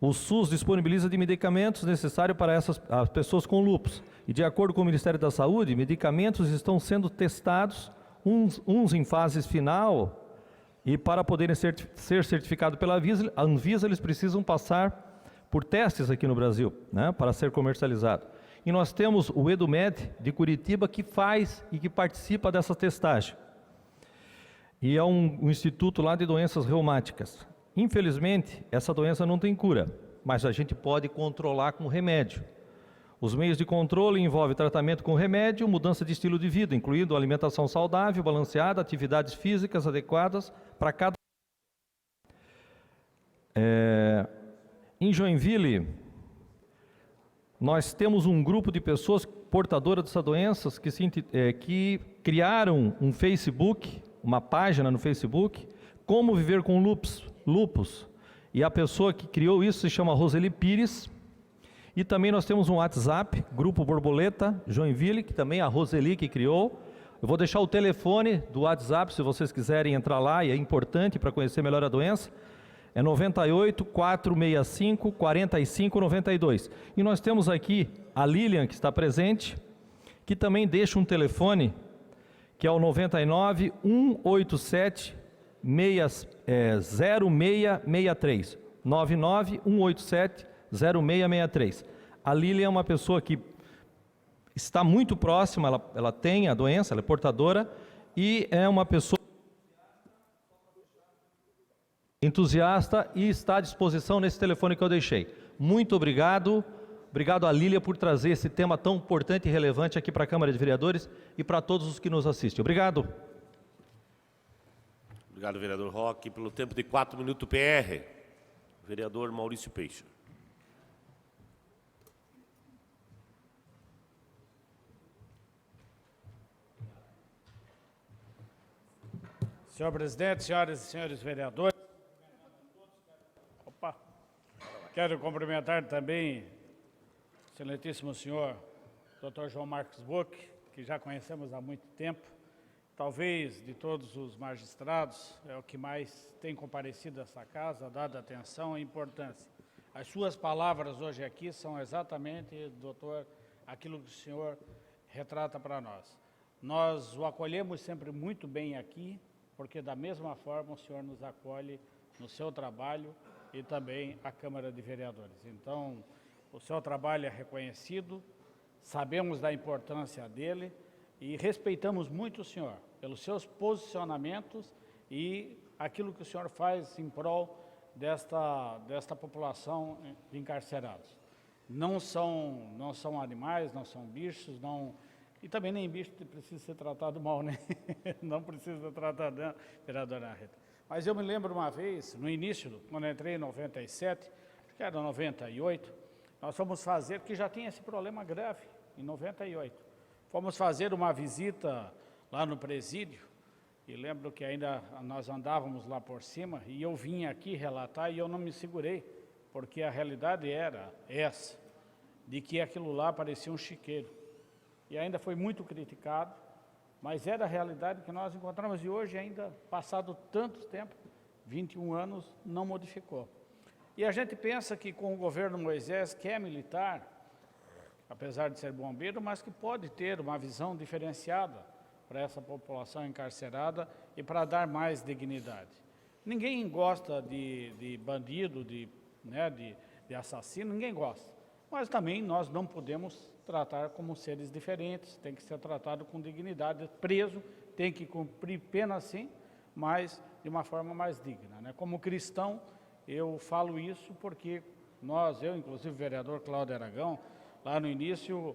o SUS disponibiliza de medicamentos necessários para as pessoas com lúpus. E de acordo com o Ministério da Saúde, medicamentos estão sendo testados, uns em fase final, E para poderem ser certificados pela Anvisa, eles precisam passar por testes aqui no Brasil, né, para ser comercializado. E nós temos o Edumed de Curitiba que faz e que participa dessa testagem. E é um instituto lá de doenças reumáticas. Infelizmente, essa doença não tem cura, mas a gente pode controlar com remédio. Os meios de controle envolvem tratamento com remédio, mudança de estilo de vida, incluindo alimentação saudável, balanceada, atividades físicas adequadas para cada... Em Joinville, nós temos um grupo de pessoas portadoras dessas doenças que criaram um Facebook, uma página no Facebook, Como Viver com Lúpus. E a pessoa que criou isso se chama Roseli Pires. E também nós temos um WhatsApp, Grupo Borboleta Joinville, que também é a Roseli que criou. Eu vou deixar o telefone do WhatsApp, se vocês quiserem entrar lá, e é importante para conhecer melhor a doença. É 98 465 45 92. E nós temos aqui a Lilian, que está presente, que também deixa um telefone, que é o 99 187 0663. 99 187 0663. A Lilian é uma pessoa que está muito próxima, ela tem a doença, ela é portadora, e é uma pessoa entusiasta e está à disposição nesse telefone que eu deixei. Muito obrigado. Obrigado a Lília por trazer esse tema tão importante e relevante aqui para a Câmara de Vereadores e para todos os que nos assistem. Obrigado. Obrigado, vereador Roque. Pelo tempo de 4 minutos PR, vereador Maurício Peixe. Senhor presidente, senhoras e senhores vereadores, quero cumprimentar também o excelentíssimo senhor Dr. João Marcos Buch, que já conhecemos há muito tempo. Talvez, de todos os magistrados, é o que mais tem comparecido a essa casa, dada atenção e importância. As suas palavras hoje aqui são exatamente, doutor, aquilo que o senhor retrata para nós. Nós o acolhemos sempre muito bem aqui, porque da mesma forma o senhor nos acolhe no seu trabalho e também a Câmara de Vereadores. Então, o seu trabalho é reconhecido, sabemos da importância dele e respeitamos muito o senhor pelos seus posicionamentos e aquilo que o senhor faz em prol desta população de encarcerados. Não são animais, não são bichos, e também nem bicho precisa ser tratado mal, né? Não precisa ser tratado, né, vereadora Rita? Mas eu me lembro uma vez, no início, quando eu entrei em 97, acho que era 98, nós fomos fazer, que já tinha esse problema grave, em 98. Fomos fazer uma visita lá no presídio, e lembro que ainda nós andávamos lá por cima, e eu vim aqui relatar e eu não me segurei, porque a realidade era essa, de que aquilo lá parecia um chiqueiro. E ainda foi muito criticado, mas era a realidade que nós encontramos e hoje ainda, passado tanto tempo, 21 anos, não modificou. E a gente pensa que com o governo Moisés, que é militar, apesar de ser bombeiro, mas que pode ter uma visão diferenciada para essa população encarcerada e para dar mais dignidade. Ninguém gosta de bandido, de assassino, ninguém gosta. Mas também nós não podemos tratar como seres diferentes, tem que ser tratado com dignidade. Preso tem que cumprir pena sim, mas de uma forma mais digna, né? Como cristão, eu falo isso porque eu, inclusive o vereador Cláudio Aragão, lá no início,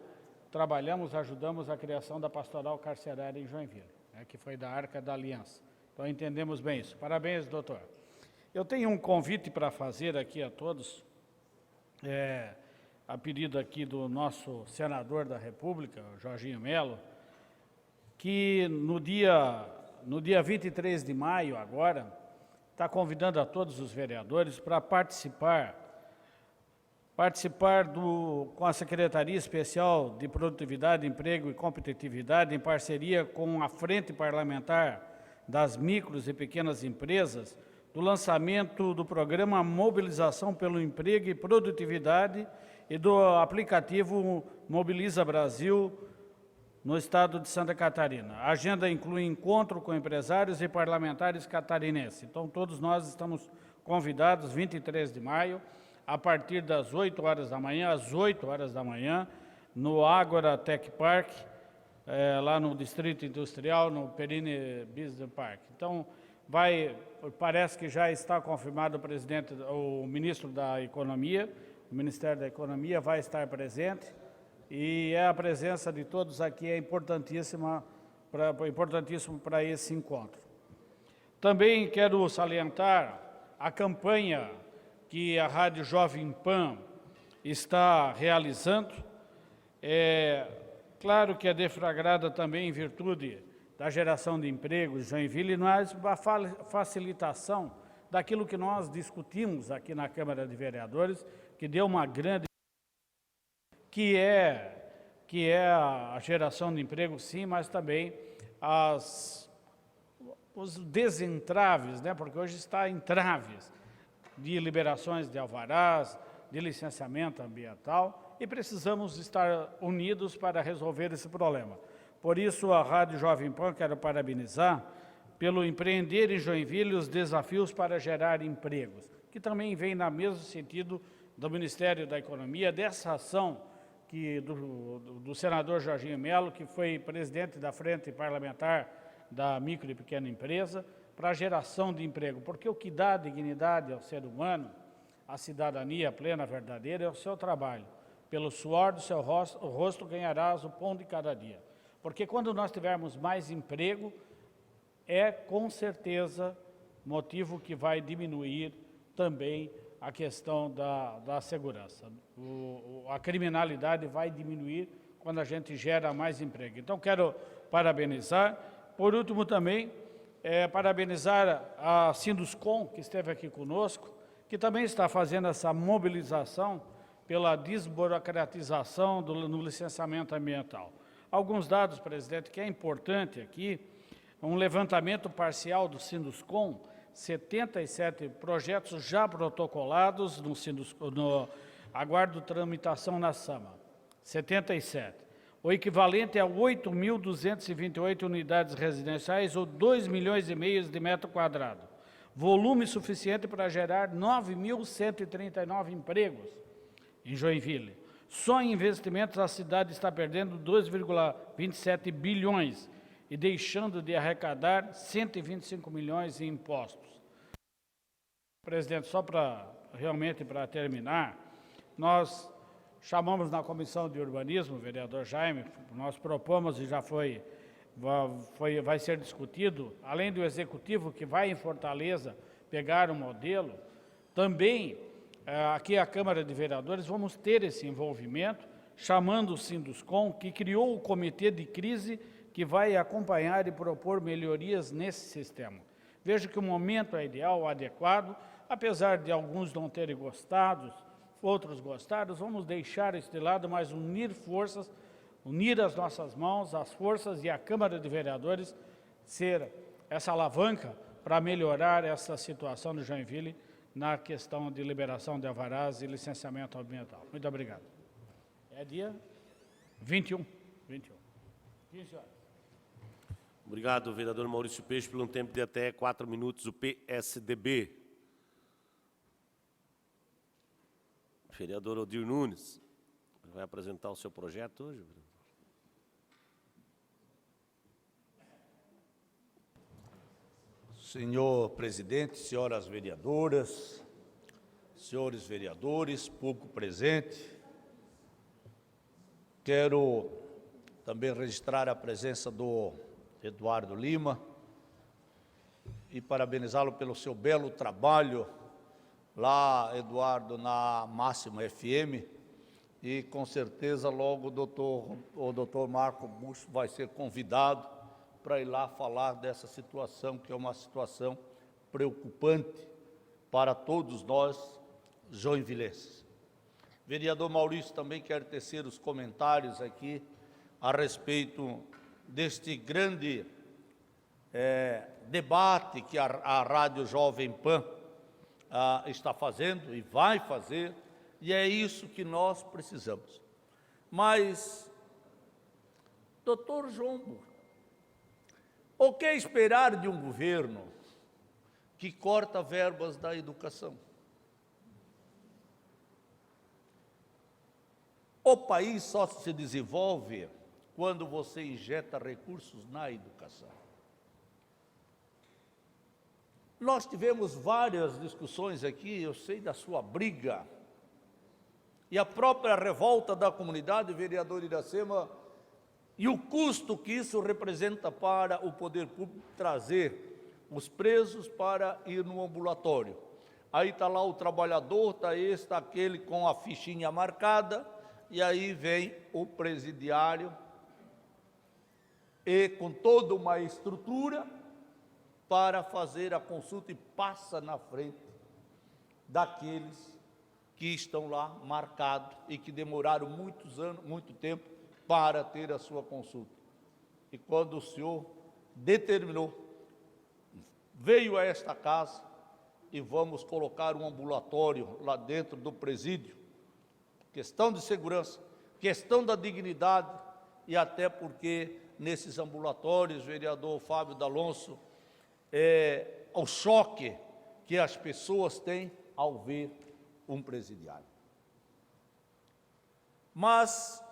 ajudamos a criação da pastoral carcerária em Joinville, né, que foi da Arca da Aliança. Então entendemos bem isso. Parabéns, doutor. Eu tenho um convite para fazer aqui a todos, a pedido aqui do nosso senador da República, Jorginho Melo, que no dia 23 de maio, agora, está convidando a todos os vereadores para participar com a Secretaria Especial de Produtividade, Emprego e Competitividade, em parceria com a Frente Parlamentar das Micros e Pequenas Empresas, do lançamento do programa Mobilização pelo Emprego e Produtividade e do aplicativo Mobiliza Brasil no estado de Santa Catarina. A agenda inclui encontro com empresários e parlamentares catarinenses. Então, todos nós estamos convidados, 23 de maio, a partir das 8 horas da manhã, às 8 horas da manhã, no Ágora Tech Park, lá no Distrito Industrial, no Perini Business Park. Então, parece que já está confirmado o ministro da Economia, o Ministério da Economia vai estar presente, e a presença de todos aqui é importantíssimo para esse encontro. Também quero salientar a campanha que a Rádio Jovem Pan está realizando. Claro que é deflagrada também em virtude da geração de empregos em Joinville, mas a facilitação daquilo que nós discutimos aqui na Câmara de Vereadores, que deu uma grande... que é a geração de emprego, sim, mas também os desentraves, né? Porque hoje está em traves de liberações de alvarás, de licenciamento ambiental, e precisamos estar unidos para resolver esse problema. Por isso, a Rádio Jovem Pan quero parabenizar pelo Empreender em Joinville os desafios para gerar empregos, que também vem no mesmo sentido do Ministério da Economia, dessa ação do senador Jorginho Melo, que foi presidente da Frente Parlamentar da Micro e Pequena Empresa, para a geração de emprego, porque o que dá dignidade ao ser humano, a cidadania plena, verdadeira, é o seu trabalho. Pelo suor do seu rosto ganharás o pão de cada dia. Porque quando nós tivermos mais emprego, com certeza motivo que vai diminuir também a questão da segurança. A criminalidade vai diminuir quando a gente gera mais emprego. Então, quero parabenizar. Por último, também, parabenizar a Sinduscom, que esteve aqui conosco, que também está fazendo essa mobilização pela desburocratização no licenciamento ambiental. Alguns dados, presidente, que é importante aqui, um levantamento parcial do Sinduscom, 77 projetos já protocolados no aguardo de tramitação na SAMA, 77. O equivalente a 8.228 unidades residenciais ou 2,5 milhões de metro quadrado. Volume suficiente para gerar 9.139 empregos em Joinville. Só em investimentos a cidade está perdendo 2,27 bilhões e deixando de arrecadar 125 milhões em impostos. Presidente, só realmente para terminar, nós chamamos na Comissão de Urbanismo, o vereador Jaime, nós propomos e já vai ser discutido, além do Executivo que vai em Fortaleza pegar um modelo, também aqui a Câmara de Vereadores vamos ter esse envolvimento, chamando o Sinduscom, que criou o Comitê de Crise, que vai acompanhar e propor melhorias nesse sistema. Vejo que o momento é ideal, adequado, apesar de alguns não terem gostado, outros gostaram, vamos deixar isso de lado, mas unir forças, unir as nossas mãos, as forças e a Câmara de Vereadores ser essa alavanca para melhorar essa situação do Joinville na questão de liberação de alvarás e licenciamento ambiental. Muito obrigado. É dia 21. 15 horas. Obrigado, vereador Maurício Peixe, por um tempo de até 4 minutos, o PSDB. Vereador Odir Nunes, vai apresentar o seu projeto hoje? Senhor presidente, senhoras vereadoras, senhores vereadores, público presente, quero também registrar a presença do Eduardo Lima e parabenizá-lo pelo seu belo trabalho lá, Eduardo, na Máxima FM, e com certeza logo o doutor Marco Bucho vai ser convidado para ir lá falar dessa situação, que é uma situação preocupante para todos nós, joinvilenses. Vereador Maurício também quer tecer os comentários aqui a respeito deste grande debate que a Rádio Jovem Pan está fazendo e vai fazer, e é isso que nós precisamos. Mas Doutor João Buch, o que esperar de um governo que corta verbas da educação? O país só se desenvolve quando você injeta recursos na educação. Nós tivemos várias discussões aqui, eu sei da sua briga, e a própria revolta da comunidade, vereador Iracema, e o custo que isso representa para o poder público trazer os presos para ir no ambulatório. Aí está lá o trabalhador, está esse, está aquele com a fichinha marcada, e aí vem o presidiário, e com toda uma estrutura para fazer a consulta e passa na frente daqueles que estão lá marcados e que demoraram muitos anos, muito tempo para ter a sua consulta. E quando o senhor determinou, veio a esta casa e vamos colocar um ambulatório lá dentro do presídio, questão de segurança, questão da dignidade, e até porque nesses ambulatórios, vereador Fábio D'Alonso, o choque que as pessoas têm ao ver um presidiário. Mas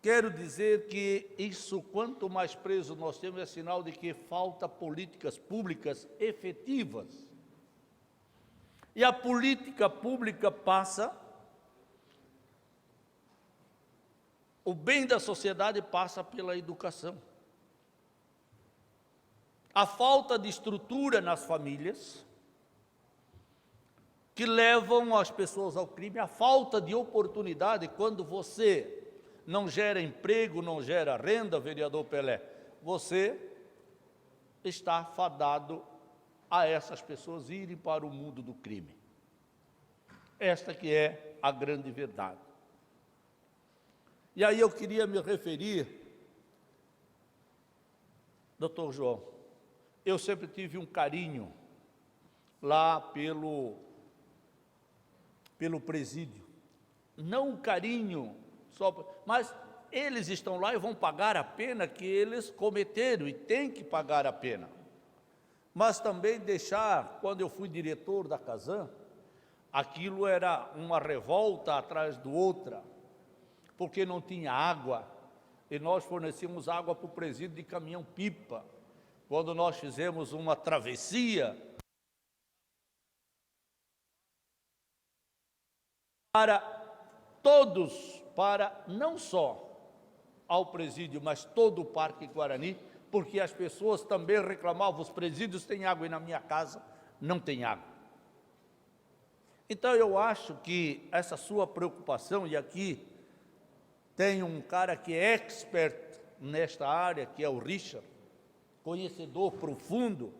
quero dizer que isso, quanto mais preso nós temos, é sinal de que falta políticas públicas efetivas. E a política pública passa, o bem da sociedade passa pela educação. A falta de estrutura nas famílias, que levam as pessoas ao crime, a falta de oportunidade, quando você não gera emprego, não gera renda, vereador Pelé, você está fadado a essas pessoas irem para o mundo do crime. Esta que é a grande verdade. E aí eu queria me referir, doutor João, eu sempre tive um carinho lá pelo presídio. Não um carinho só, mas eles estão lá e vão pagar a pena que eles cometeram e têm que pagar a pena. Mas também deixar, quando eu fui diretor da Casan, aquilo era uma revolta atrás do outra, porque não tinha água, e nós fornecíamos água para o presídio de caminhão-pipa. Quando nós fizemos uma travessia para todos, para não só ao presídio, mas todo o Parque Guarani, porque as pessoas também reclamavam, os presídios têm água e na minha casa não tem água. Então eu acho que essa sua preocupação, e aqui tem um cara que é expert nesta área, que é o Richard, conhecedor profundo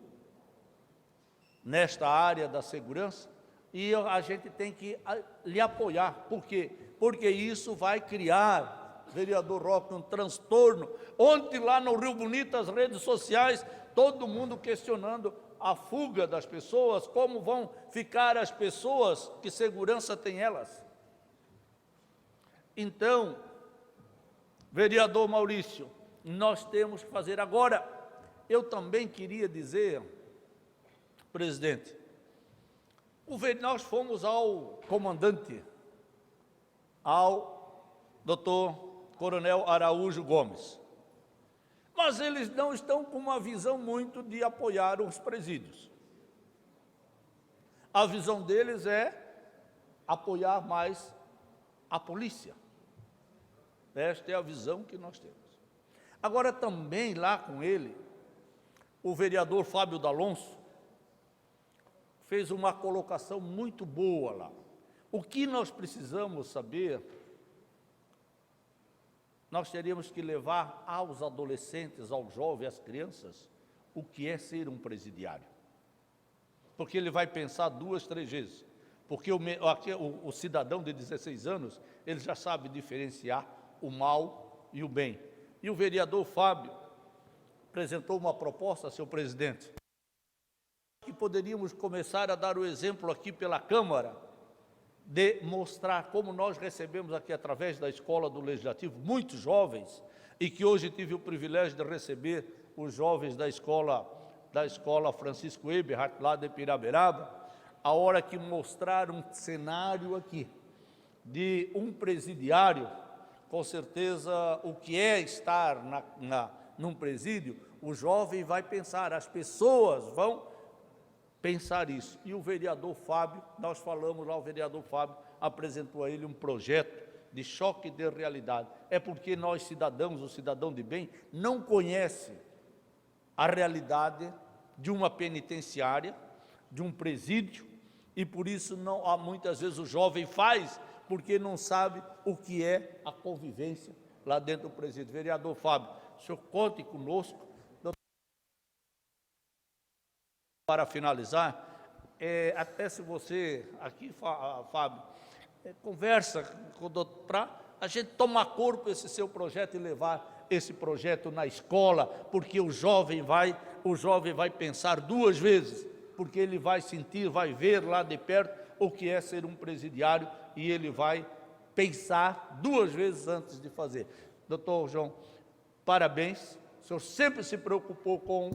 nesta área da segurança, e a gente tem que lhe apoiar. Por quê? Porque isso vai criar, vereador Roque, um transtorno. Ontem lá no Rio Bonito, as redes sociais, todo mundo questionando a fuga das pessoas, como vão ficar as pessoas, que segurança tem elas. Então, vereador Maurício, nós temos que fazer agora. Eu também queria dizer, presidente, nós fomos ao comandante, ao doutor Coronel Araújo Gomes, mas eles não estão com uma visão muito de apoiar os presídios. A visão deles é apoiar mais a polícia. Esta é a visão que nós temos. Agora também lá com ele, o vereador Fábio D'Alonso fez uma colocação muito boa lá. O que nós precisamos saber, nós teríamos que levar aos adolescentes, aos jovens, às crianças, o que é ser um presidiário. Porque ele vai pensar 2, 3 vezes. Porque o cidadão de 16 anos, ele já sabe diferenciar o mal e o bem. E o vereador Fábio apresentou uma proposta, senhor presidente, que poderíamos começar a dar o exemplo aqui pela Câmara, de mostrar como nós recebemos aqui através da Escola do Legislativo, muitos jovens, e que hoje tive o privilégio de receber os jovens da escola Francisco Eberhardt, lá de Piraberaba, a hora que mostraram um cenário aqui de um presidiário, com certeza o que é estar num presídio, o jovem vai pensar, as pessoas vão pensar isso. E o vereador Fábio, nós falamos lá, o vereador Fábio apresentou a ele um projeto de choque de realidade. É porque nós cidadãos, o cidadão de bem, não conhece a realidade de uma penitenciária, de um presídio, e por isso não há muitas vezes o jovem faz porque não sabe o que é a convivência lá dentro do presídio. Vereador Fábio, o senhor conte conosco. Para finalizar, até se você aqui, Fábio, conversa com o doutor, para a gente tomar corpo esse seu projeto e levar esse projeto na escola, porque o jovem vai pensar duas vezes, porque ele vai sentir, vai ver lá de perto o que é ser um presidiário, e ele vai pensar duas vezes antes de fazer. Doutor João, parabéns, o senhor sempre se preocupou com,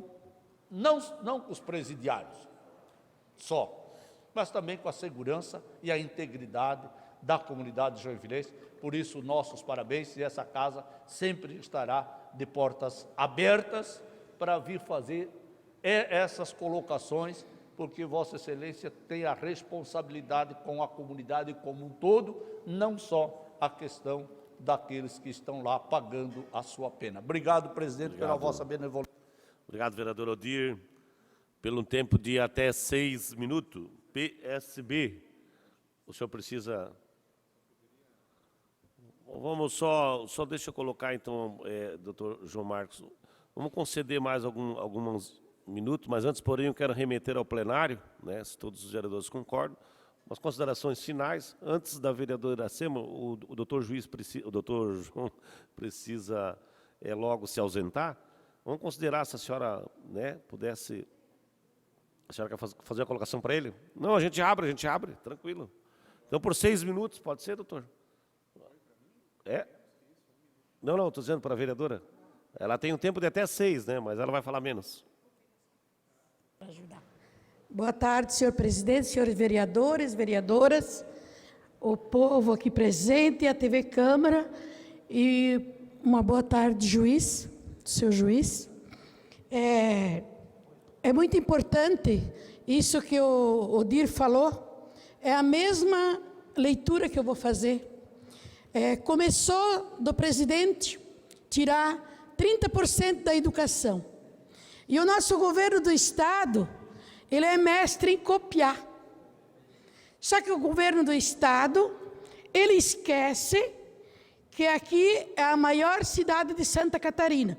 não com os presidiários só, mas também com a segurança e a integridade da comunidade joinvilense. Por isso, nossos parabéns, e essa casa sempre estará de portas abertas para vir fazer essas colocações, porque Vossa Excelência tem a responsabilidade com a comunidade como um todo, não só a questão daqueles que estão lá pagando a sua pena. Obrigado, presidente, pela vossa benevolência. Obrigado, vereador Odir, pelo tempo de até 6 minutos. PSB, o senhor precisa... Vamos só deixa eu colocar, então, doutor João Marcos, vamos conceder mais alguns minutos, mas antes, porém, eu quero remeter ao plenário, né, se todos os vereadores concordam, umas considerações finais. Antes da vereadora Iracema, o doutor João precisa logo se ausentar. Vamos considerar, se a senhora, né, pudesse... A senhora quer fazer a colocação para ele? Não, a gente abre, tranquilo. Então, por 6 minutos, pode ser, doutor? Não, estou dizendo para a vereadora. Ela tem um tempo de até 6, né, mas ela vai falar menos. Boa tarde, senhor presidente, senhores vereadores, vereadoras, o povo aqui presente, a TV Câmara, e uma boa tarde, juiz, seu juiz. É muito importante isso que o Odir falou, é a mesma leitura que eu vou fazer. Começou do presidente tirar 30% da educação. E o nosso governo do Estado, ele é mestre em copiar. Só que o governo do Estado, ele esquece que aqui é a maior cidade de Santa Catarina.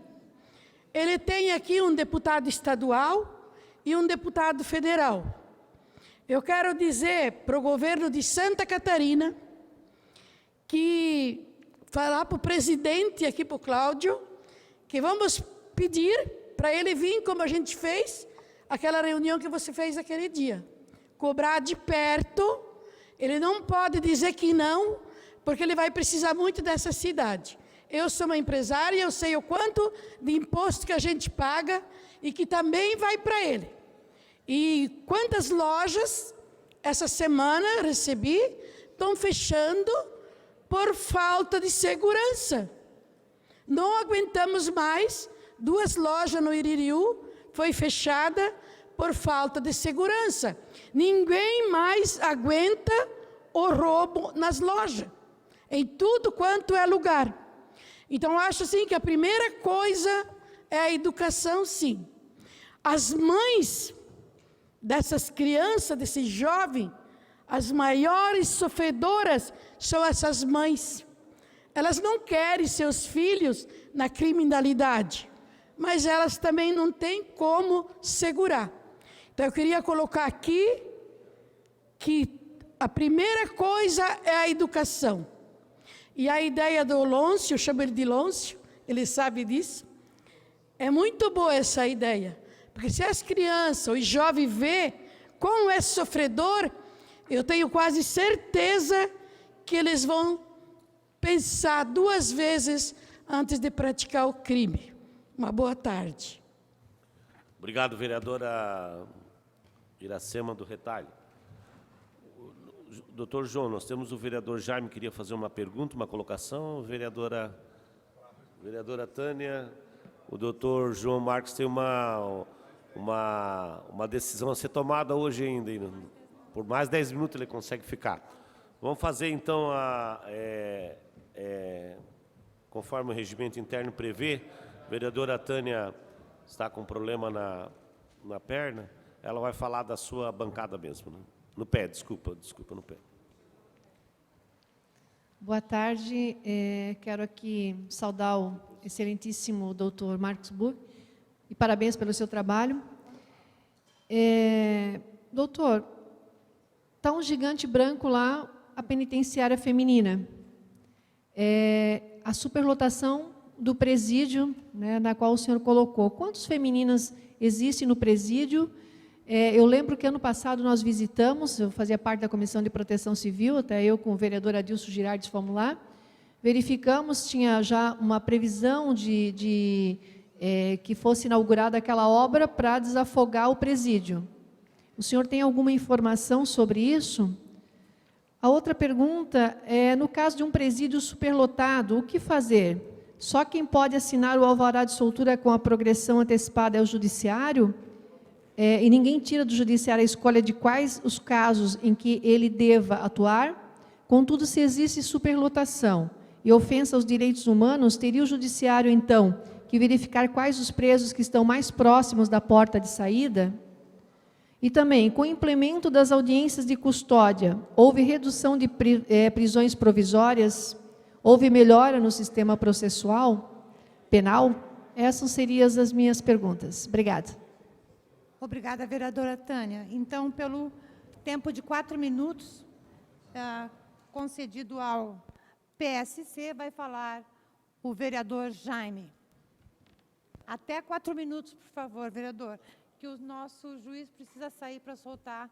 Ele tem aqui um deputado estadual e um deputado federal. Eu quero dizer para o governo de Santa Catarina que falar para o presidente, aqui para o Cláudio, que vamos pedir para ele vir, como a gente fez, aquela reunião que você fez aquele dia. Cobrar de perto, ele não pode dizer que não, porque ele vai precisar muito dessa cidade. Eu sou uma empresária e eu sei o quanto de imposto que a gente paga e que também vai para ele. E quantas lojas, essa semana, recebi, estão fechando por falta de segurança. Não aguentamos mais, 2 lojas no Iririú foi fechada por falta de segurança. Ninguém mais aguenta o roubo nas lojas, em tudo quanto é lugar. Então, acho assim que a primeira coisa é a educação, sim. As mães dessas crianças, desse jovem, as maiores sofredoras são essas mães. Elas não querem seus filhos na criminalidade, mas elas também não têm como segurar. Então, eu queria colocar aqui que a primeira coisa é a educação. E a ideia do Lôncio, eu chamo ele de Lôncio, ele sabe disso. É muito boa essa ideia, porque se as crianças, os jovens vê como é sofredor, eu tenho quase certeza que eles vão pensar 2 vezes antes de praticar o crime. Uma boa tarde. Obrigado, vereadora Iracema do Retalho. Doutor João, nós temos o vereador Jaime, queria fazer uma pergunta, uma colocação. Vereadora Tânia, o doutor João Marcos tem uma decisão a ser tomada hoje ainda. Por mais 10 minutos ele consegue ficar. Vamos fazer, então, conforme o regimento interno prevê, a vereadora Tânia está com problema na perna, ela vai falar da sua bancada mesmo, né? No pé, desculpa, no pé. Boa tarde, quero aqui saudar o excelentíssimo doutor Marcos Buch e parabéns pelo seu trabalho. Doutor, está um gigante branco lá, a penitenciária feminina. A superlotação do presídio, né, na qual o senhor colocou. Quantas femininas existem no presídio? Eu lembro que ano passado nós visitamos, eu fazia parte da Comissão de Proteção Civil, até eu com o vereador Adilson Girardes fomos lá, verificamos, tinha já uma previsão que fosse inaugurada aquela obra para desafogar o presídio. O senhor tem alguma informação sobre isso? A outra pergunta é, no caso de um presídio superlotado, o que fazer? Só quem pode assinar o alvará de soltura com a progressão antecipada é o judiciário? E ninguém tira do judiciário a escolha de quais os casos em que ele deva atuar? Contudo, se existe superlotação e ofensa aos direitos humanos, teria o judiciário, então, que verificar quais os presos que estão mais próximos da porta de saída? E também, com o implemento das audiências de custódia, houve redução de prisões provisórias? Houve melhora no sistema processual penal? Essas seriam as minhas perguntas. Obrigada. Obrigada, vereadora Tânia. Então, pelo tempo de 4 minutos, concedido ao PSC, vai falar o vereador Jaime. Até 4 minutos, por favor, vereador, que o nosso juiz precisa sair para soltar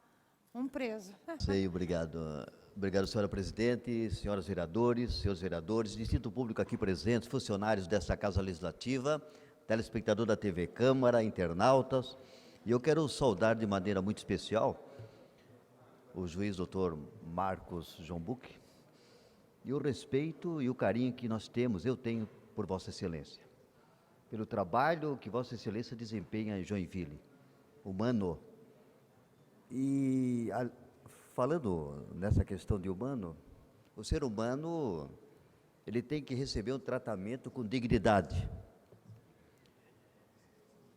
um preso. Sei, obrigado. Obrigado, senhora presidente, senhoras vereadores, senhores vereadores, Distrito Público aqui presentes, funcionários desta Casa Legislativa, telespectador da TV Câmara, internautas. E eu quero saudar de maneira muito especial o juiz doutor Marcos João Buch e o respeito e o carinho que eu tenho por Vossa Excelência, pelo trabalho que Vossa Excelência desempenha em Joinville, humano. E falando nessa questão de humano, o ser humano, ele tem que receber um tratamento com dignidade.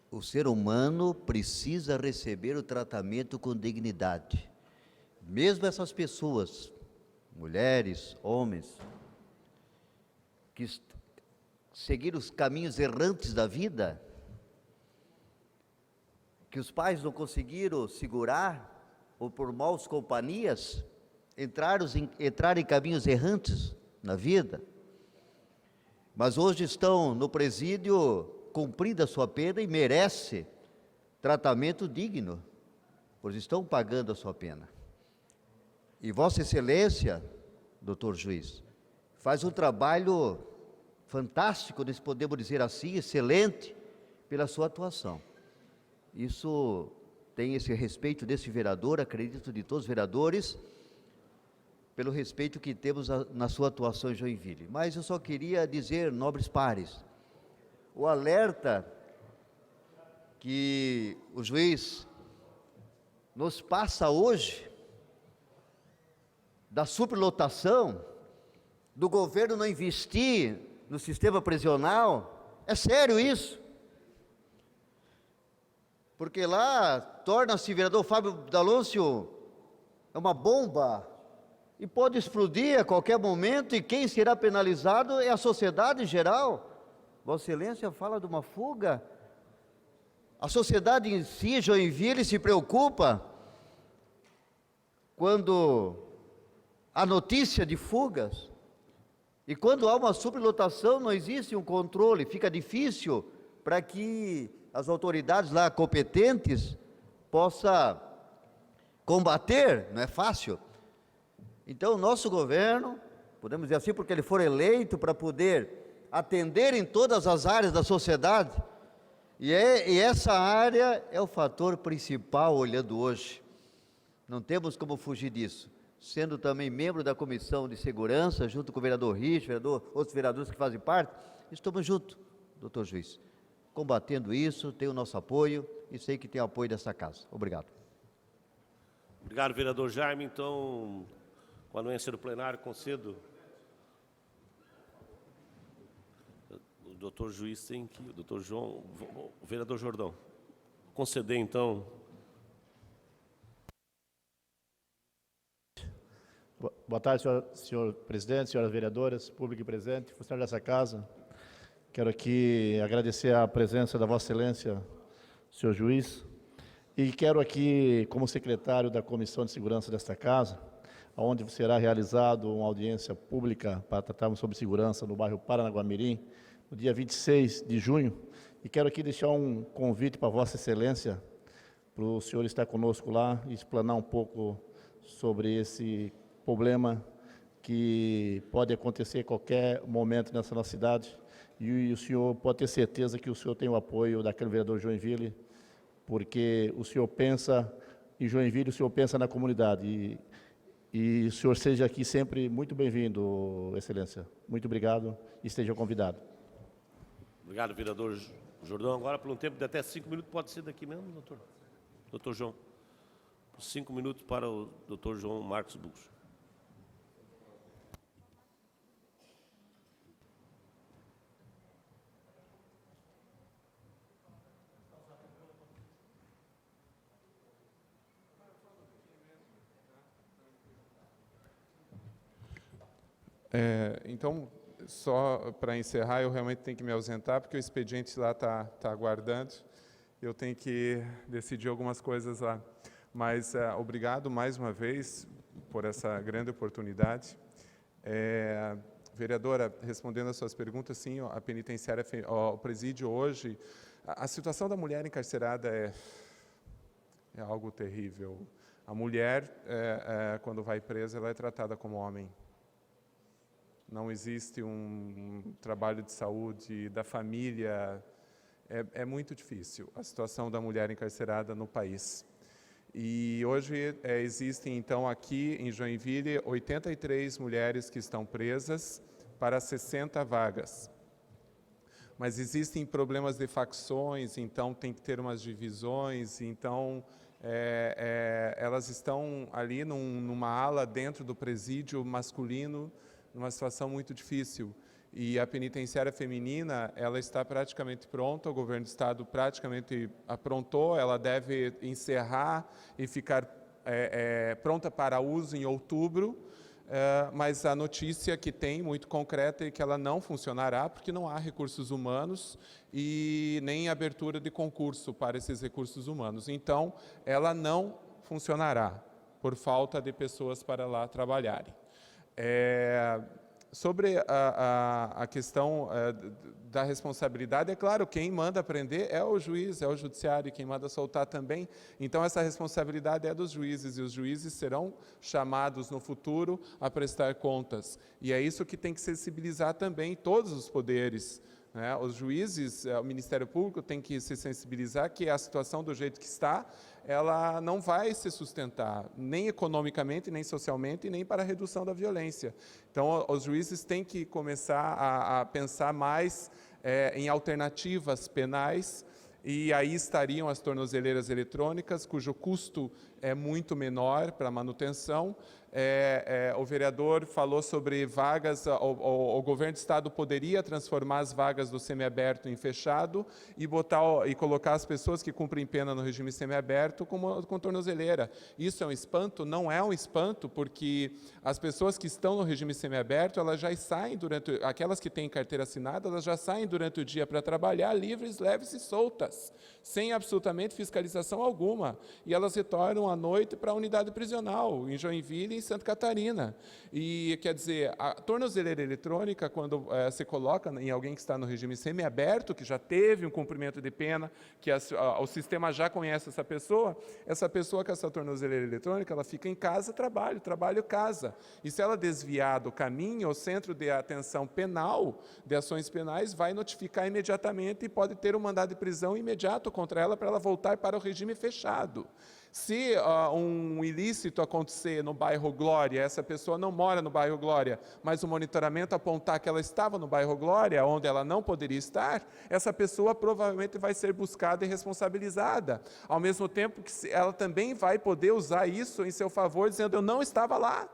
O ser humano precisa receber o tratamento com dignidade. Mesmo essas pessoas, mulheres, homens, que seguiram os caminhos errantes da vida, que os pais não conseguiram segurar, ou por maus companhias, entrar em caminhos errantes na vida, mas hoje estão no presídio cumprindo a sua pena e merece tratamento digno, pois estão pagando a sua pena. E Vossa Excelência, doutor juiz, faz um trabalho fantástico, nós podemos dizer assim, excelente, pela sua atuação. Isso tem esse respeito desse vereador, acredito de todos os vereadores, pelo respeito que temos na sua atuação em Joinville. Mas eu só queria dizer, nobres pares, o alerta que o juiz nos passa hoje, da superlotação, do governo não investir no sistema prisional, é sério isso? Porque lá torna-se vereador Fábio D'Aloncio uma bomba e pode explodir a qualquer momento, e quem será penalizado é a sociedade em geral. Vossa Excelência fala de uma fuga. A sociedade em si, Joinville, se preocupa quando há notícia de fugas, e quando há uma superlotação não existe um controle, fica difícil para que as autoridades lá competentes possam combater, não é fácil. Então, o nosso governo, podemos dizer assim, porque ele for eleito para poder atender em todas as áreas da sociedade. E essa área é o fator principal olhando hoje. Não temos como fugir disso. Sendo também membro da Comissão de Segurança, junto com o vereador Rich, outros vereadores que fazem parte, estamos juntos, doutor juiz, combatendo isso, tem o nosso apoio e sei que tem o apoio dessa casa. Obrigado. Obrigado, vereador Jaime. Então, com a anuência do plenário, concedo. O doutor juiz tem que... O doutor João... O vereador Jordão. Conceder, então... Boa tarde, senhor presidente, senhoras vereadoras, público presente, funcionário dessa casa. Quero aqui agradecer a presença da Vossa Excelência, senhor juiz, e quero aqui, como secretário da Comissão de Segurança desta casa, onde será realizada uma audiência pública para tratarmos sobre segurança no bairro Paranaguamirim, no dia 26 de junho, e quero aqui deixar um convite para Vossa Excelência, para o senhor estar conosco lá e explanar um pouco sobre esse problema que pode acontecer em qualquer momento nessa nossa cidade, e o senhor pode ter certeza que o senhor tem o apoio daquele vereador Joinville, porque o senhor pensa em Joinville, o senhor pensa na comunidade, e o senhor seja aqui sempre muito bem-vindo, Excelência. Muito obrigado e esteja convidado. Obrigado, vereador Jordão. Agora, por um tempo de até 5 minutos, pode ser daqui mesmo, doutor? Doutor João. 5 minutos para o doutor João Marcos Buch. Então, só para encerrar, eu realmente tenho que me ausentar, porque o expediente lá está aguardando. Eu tenho que decidir algumas coisas lá. Mas obrigado mais uma vez por essa grande oportunidade. Vereadora, respondendo às suas perguntas, sim, a penitenciária, o presídio hoje, a situação da mulher encarcerada é algo terrível. A mulher, quando vai presa, ela é tratada como homem. Não existe um trabalho de saúde da família. É muito difícil a situação da mulher encarcerada no país. E hoje existem, então, aqui em Joinville, 83 mulheres que estão presas para 60 vagas. Mas existem problemas de facções, então tem que ter umas divisões, então elas estão ali numa ala dentro do presídio masculino, numa situação muito difícil. E a penitenciária feminina, ela está praticamente pronta, o governo do estado praticamente aprontou, ela deve encerrar e ficar pronta para uso em outubro, mas a notícia que tem, muito concreta, é que ela não funcionará, porque não há recursos humanos e nem abertura de concurso para esses recursos humanos. Então, ela não funcionará, por falta de pessoas para lá trabalharem. Sobre a questão da responsabilidade, é claro, quem manda prender é o juiz, é o judiciário, e quem manda soltar também. Então, essa responsabilidade é dos juízes, e os juízes serão chamados no futuro a prestar contas. E é isso que tem que sensibilizar também todos os poderes, né? Os juízes, o Ministério Público tem que se sensibilizar que a situação do jeito que está, ela não vai se sustentar, nem economicamente, nem socialmente, nem para a redução da violência. Então, os juízes têm que começar a pensar mais em alternativas penais, e aí estariam as tornozeleiras eletrônicas, cujo custo é muito menor para a manutenção. O vereador falou sobre vagas, o governo do estado poderia transformar as vagas do semiaberto em fechado e colocar as pessoas que cumprem pena no regime semiaberto com tornozeleira. Isso é um espanto? Não é um espanto, porque as pessoas que estão no regime semiaberto, elas já saem aquelas que têm carteira assinada, elas já saem durante o dia para trabalhar livres, leves e soltas, sem absolutamente fiscalização alguma, e elas retornam à noite para a unidade prisional, em Joinville, em Santa Catarina. E, quer dizer, a tornozeleira eletrônica, quando se coloca em alguém que está no regime semiaberto, que já teve um cumprimento de pena, que o sistema já conhece essa pessoa com essa tornozeleira eletrônica, ela fica em casa, trabalho, casa. E se ela desviar do caminho, o Centro de Atenção Penal, de Ações Penais, vai notificar imediatamente e pode ter um mandado de prisão imediato contra ela para ela voltar para o regime fechado. Se um ilícito acontecer no bairro Glória, essa pessoa não mora no bairro Glória, mas o monitoramento apontar que ela estava no bairro Glória, onde ela não poderia estar, essa pessoa provavelmente vai ser buscada e responsabilizada. Ao mesmo tempo que ela também vai poder usar isso em seu favor, dizendo: eu não estava lá.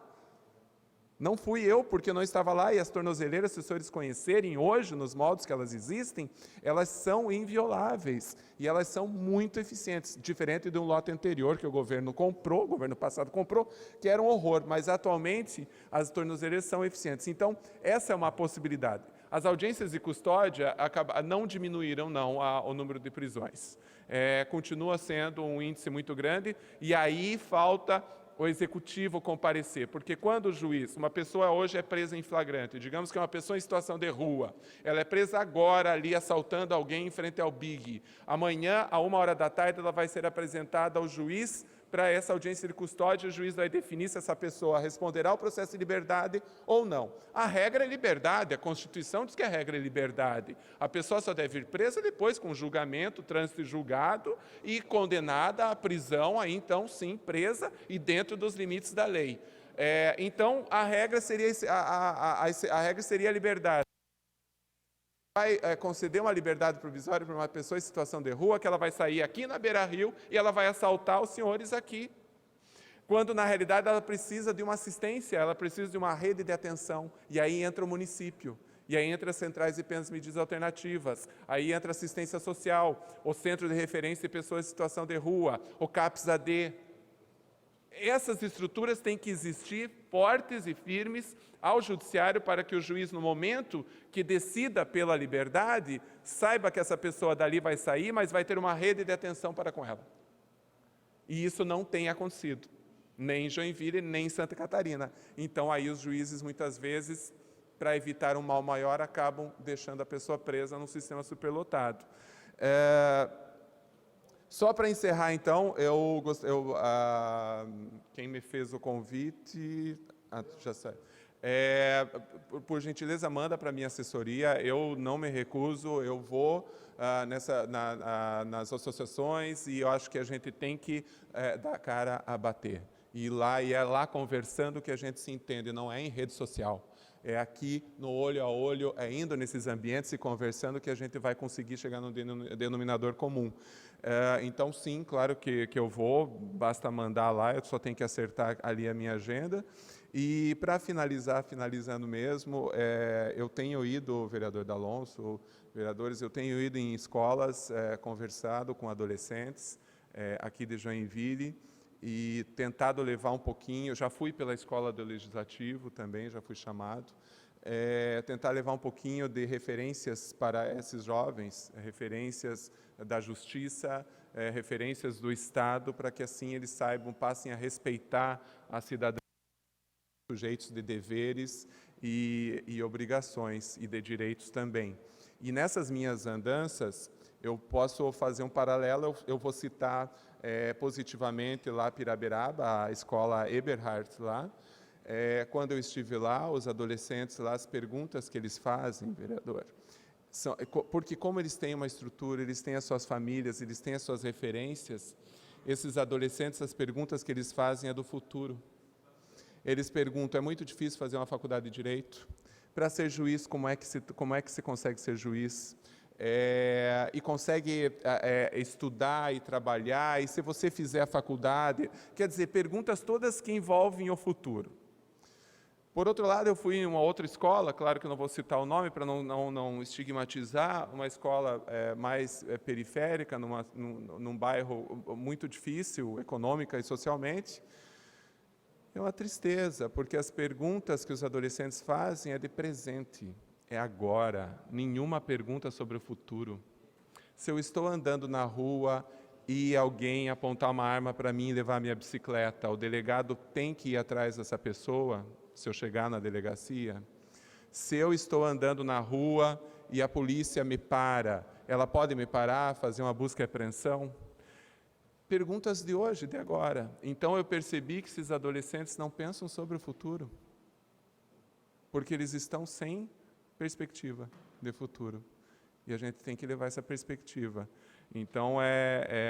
Não fui eu, porque não estava lá, e as tornozeleiras, se os senhores conhecerem hoje, nos modos que elas existem, elas são invioláveis, e elas são muito eficientes, diferente de um lote anterior que o governo comprou, o governo passado comprou, que era um horror, mas atualmente as tornozeleiras são eficientes. Então, essa é uma possibilidade. As audiências de custódia não diminuíram, o número de prisões. Continua sendo um índice muito grande, e aí falta o executivo comparecer, porque quando o juiz, uma pessoa hoje é presa em flagrante, digamos que é uma pessoa em situação de rua, ela é presa agora ali assaltando alguém em frente ao Big, amanhã, à 13h, ela vai ser apresentada ao juiz para essa audiência de custódia, o juiz vai definir se essa pessoa responderá ao processo de liberdade ou não. A regra é liberdade, a Constituição diz que a regra é liberdade. A pessoa só deve ir presa depois com julgamento, trânsito e julgado, e condenada à prisão, aí então sim, presa e dentro dos limites da lei. Então, a regra seria a liberdade. Vai conceder uma liberdade provisória para uma pessoa em situação de rua, que ela vai sair aqui na Beira-Rio e ela vai assaltar os senhores aqui. Quando, na realidade, ela precisa de uma assistência, ela precisa de uma rede de atenção. E aí entra o município. E aí entra as centrais de penas e medidas alternativas. Aí entra a assistência social, o Centro de Referência de Pessoas em Situação de Rua, o CAPS-AD. Essas estruturas têm que existir fortes e firmes ao judiciário para que o juiz, no momento que decida pela liberdade, saiba que essa pessoa dali vai sair, mas vai ter uma rede de atenção para com ela. E isso não tem acontecido, nem em Joinville, nem em Santa Catarina. Então, aí os juízes, muitas vezes, para evitar um mal maior, acabam deixando a pessoa presa num sistema superlotado. Só para encerrar, então, quem me fez o convite... já sei. Por gentileza, manda para a minha assessoria, eu não me recuso, eu vou nas associações e eu acho que a gente tem que dar a cara a bater. E é lá conversando que a gente se entende, não é em rede social. É aqui, no olho a olho, indo nesses ambientes e conversando que a gente vai conseguir chegar no denominador comum. Então, sim, claro que eu vou, basta mandar lá, eu só tenho que acertar ali a minha agenda. E, para finalizando mesmo, eu tenho ido, vereador D'Alonso, vereadores, eu tenho ido em escolas, conversado com adolescentes aqui de Joinville, e tentado levar um pouquinho, já fui pela escola do Legislativo também, já fui chamado, tentar levar um pouquinho de referências para esses jovens, referências da Justiça, referências do Estado, para que assim eles saibam, passem a respeitar a cidadania, sujeitos de deveres e obrigações, e de direitos também. E nessas minhas andanças, eu posso fazer um paralelo, eu vou citar positivamente lá Piraberaba, a escola Eberhard lá. Quando eu estive lá, os adolescentes lá, as perguntas que eles fazem, vereador, porque como eles têm uma estrutura, eles têm as suas famílias, eles têm as suas referências, esses adolescentes, as perguntas que eles fazem é do futuro. Eles perguntam, é muito difícil fazer uma faculdade de Direito? Para ser juiz, como é que se consegue ser juiz? E consegue estudar e trabalhar, e se você fizer a faculdade, quer dizer, perguntas todas que envolvem o futuro. Por outro lado, eu fui em uma outra escola, claro que eu não vou citar o nome para não estigmatizar, uma escola mais periférica, num bairro muito difícil, econômica e socialmente. É uma tristeza, porque as perguntas que os adolescentes fazem é de presente. É agora, nenhuma pergunta sobre o futuro. Se eu estou andando na rua, e alguém apontar uma arma para mim e levar minha bicicleta, o delegado tem que ir atrás dessa pessoa, se eu chegar na delegacia? Se eu estou andando na rua e a polícia me para, ela pode me parar, fazer uma busca e apreensão? Perguntas de hoje, de agora. Então eu percebi que esses adolescentes não pensam sobre o futuro, porque eles estão sem perspectiva de futuro. E a gente tem que levar essa perspectiva. Então,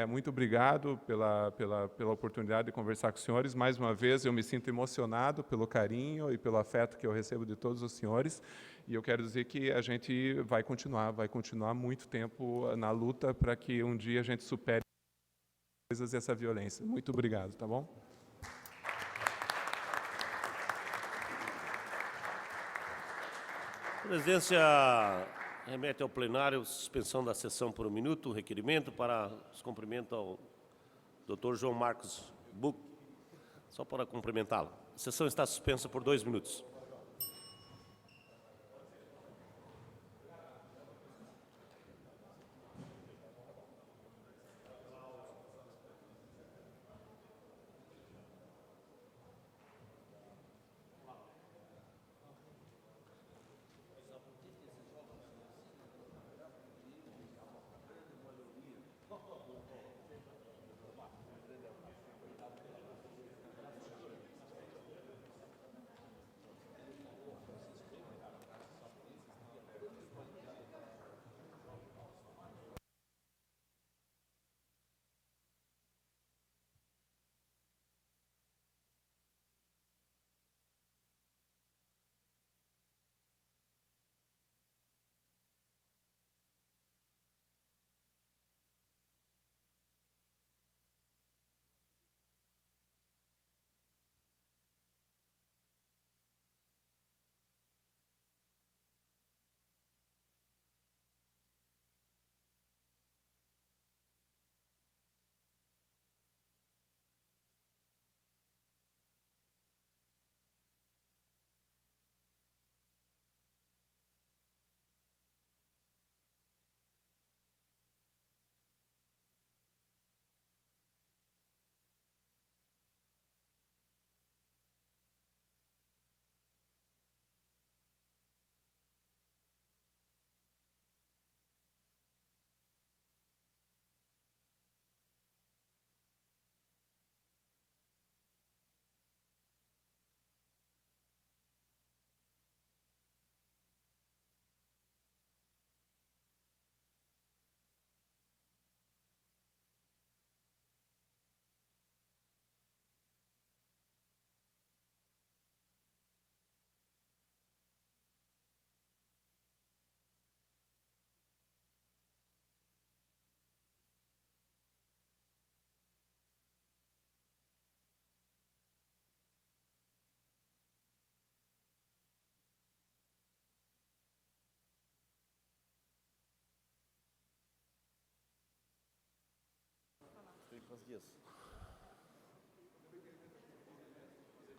muito obrigado pela oportunidade de conversar com os senhores. Mais uma vez, eu me sinto emocionado pelo carinho e pelo afeto que eu recebo de todos os senhores. E eu quero dizer que a gente vai continuar muito tempo na luta para que um dia a gente supere coisas e essa violência. Muito obrigado, tá bom? A presidência remete ao plenário suspensão da sessão por 1 minuto, requerimento para os cumprimentos ao Dr. João Marcos Buch, só para cumprimentá-lo. A sessão está suspensa por 2 minutos.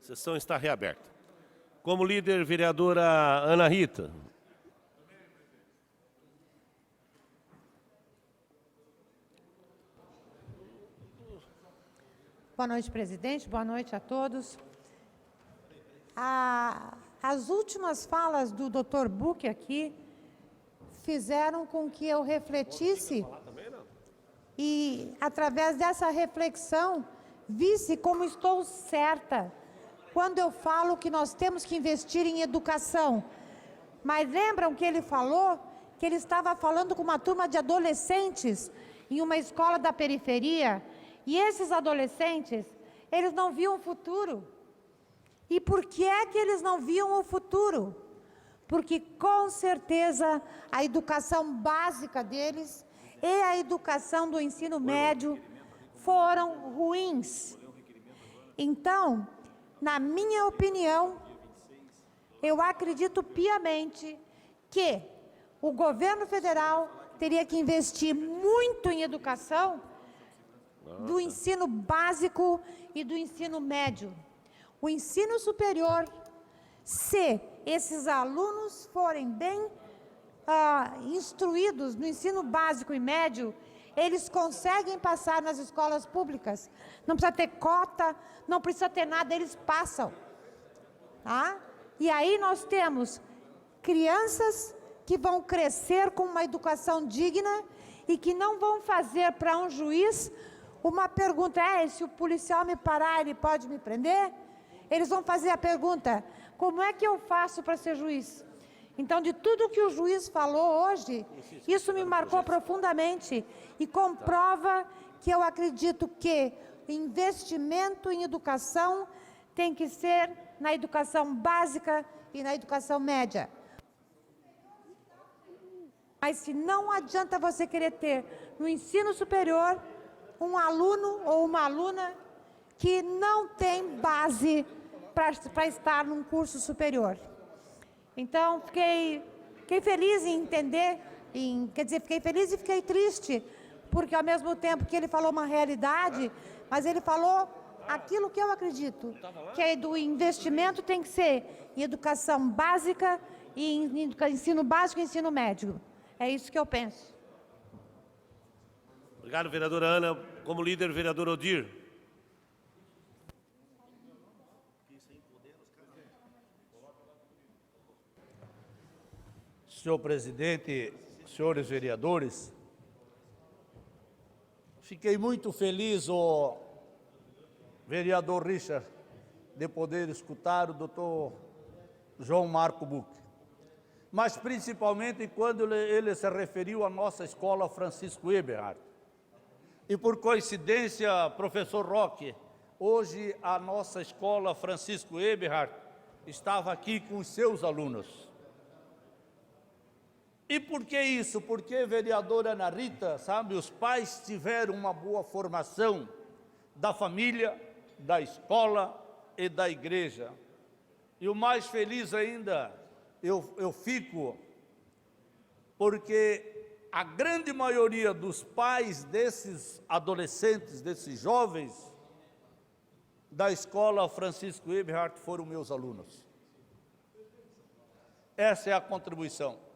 A sessão está reaberta. Como líder, vereadora Ana Rita. Boa noite, presidente. Boa noite a todos. As últimas falas do Dr. Buch aqui fizeram com que eu refletisse e, através dessa reflexão, visse como estou certa quando eu falo que nós temos que investir em educação. Mas lembram que ele falou que ele estava falando com uma turma de adolescentes em uma escola da periferia, e esses adolescentes, eles não viam o futuro. E por que é que eles não viam o futuro? Porque, com certeza, a educação básica deles e a educação do ensino médio foram ruins. Então, na minha opinião, eu acredito piamente que o governo federal teria que investir muito em educação do ensino básico e do ensino médio. O ensino superior, se esses alunos forem bem instruídos no ensino básico e médio, eles conseguem passar nas escolas públicas. Não precisa ter cota, não precisa ter nada, eles passam. Tá? E aí nós temos crianças que vão crescer com uma educação digna e que não vão fazer para um juiz uma pergunta, se o policial me parar, ele pode me prender? Eles vão fazer a pergunta, como é que eu faço para ser juiz? Então, de tudo que o juiz falou hoje, isso me marcou profundamente e comprova que eu acredito que investimento em educação tem que ser na educação básica e na educação média. Mas se não adianta você querer ter no ensino superior um aluno ou uma aluna que não tem base para estar num curso superior. Então, fiquei feliz em entender, fiquei feliz e fiquei triste, porque ao mesmo tempo que ele falou uma realidade, mas ele falou aquilo que eu acredito, que é do investimento tem que ser em educação básica, e em ensino básico e ensino médio. É isso que eu penso. Obrigado, vereadora Ana. Como líder, vereador Odir. Senhor presidente, senhores vereadores, fiquei muito feliz, o vereador Richard, de poder escutar o doutor João Marco Buch, mas principalmente quando ele se referiu à nossa escola Francisco Eberhard. E por coincidência, professor Roque, hoje a nossa escola Francisco Eberhard estava aqui com os seus alunos. E por que isso? Porque, vereadora Ana Rita, sabe, os pais tiveram uma boa formação da família, da escola e da igreja. E o mais feliz ainda, eu fico, porque a grande maioria dos pais desses adolescentes, desses jovens, da escola Francisco Eberhard foram meus alunos. Essa é a contribuição.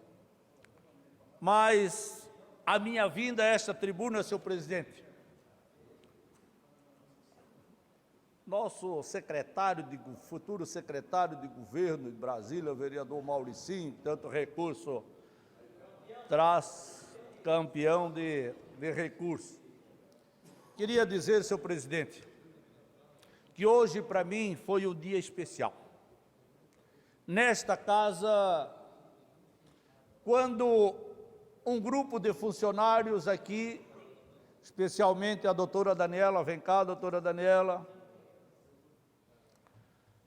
Mas a minha vinda a esta tribuna, senhor presidente, nosso futuro secretário de governo de Brasília, o vereador Mauricinho, tanto recurso traz, campeão de recurso. Queria dizer, senhor presidente, que hoje para mim foi um dia especial. Nesta casa, quando um grupo de funcionários aqui, especialmente a doutora Daniela, vem cá, doutora Daniela,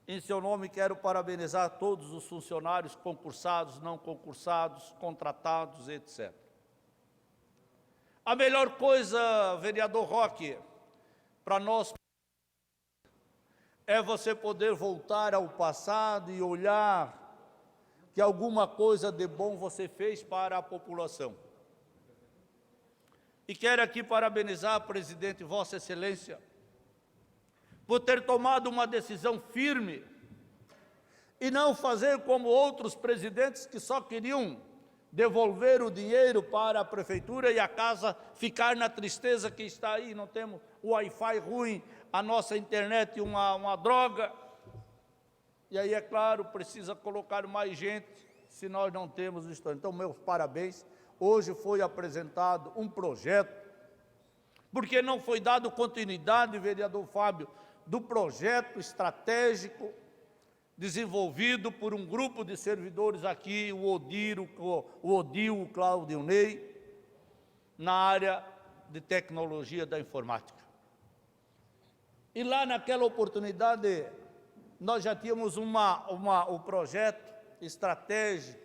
em seu nome quero parabenizar todos os funcionários concursados, não concursados, contratados, etc. A melhor coisa, vereador Roque, para nós é você poder voltar ao passado e olhar que alguma coisa de bom você fez para a população. E quero aqui parabenizar, presidente, Vossa Excelência, por ter tomado uma decisão firme e não fazer como outros presidentes que só queriam devolver o dinheiro para a prefeitura e a casa ficar na tristeza que está aí. Não temos o Wi-Fi ruim, a nossa internet uma droga. E aí, é claro, precisa colocar mais gente, se nós não temos isso. Então, meus parabéns. Hoje foi apresentado um projeto, porque não foi dado continuidade, vereador Fábio, do projeto estratégico desenvolvido por um grupo de servidores aqui, o Odil, o Cláudio Ney, na área de tecnologia da informática. E lá naquela oportunidade, nós já tínhamos um projeto estratégico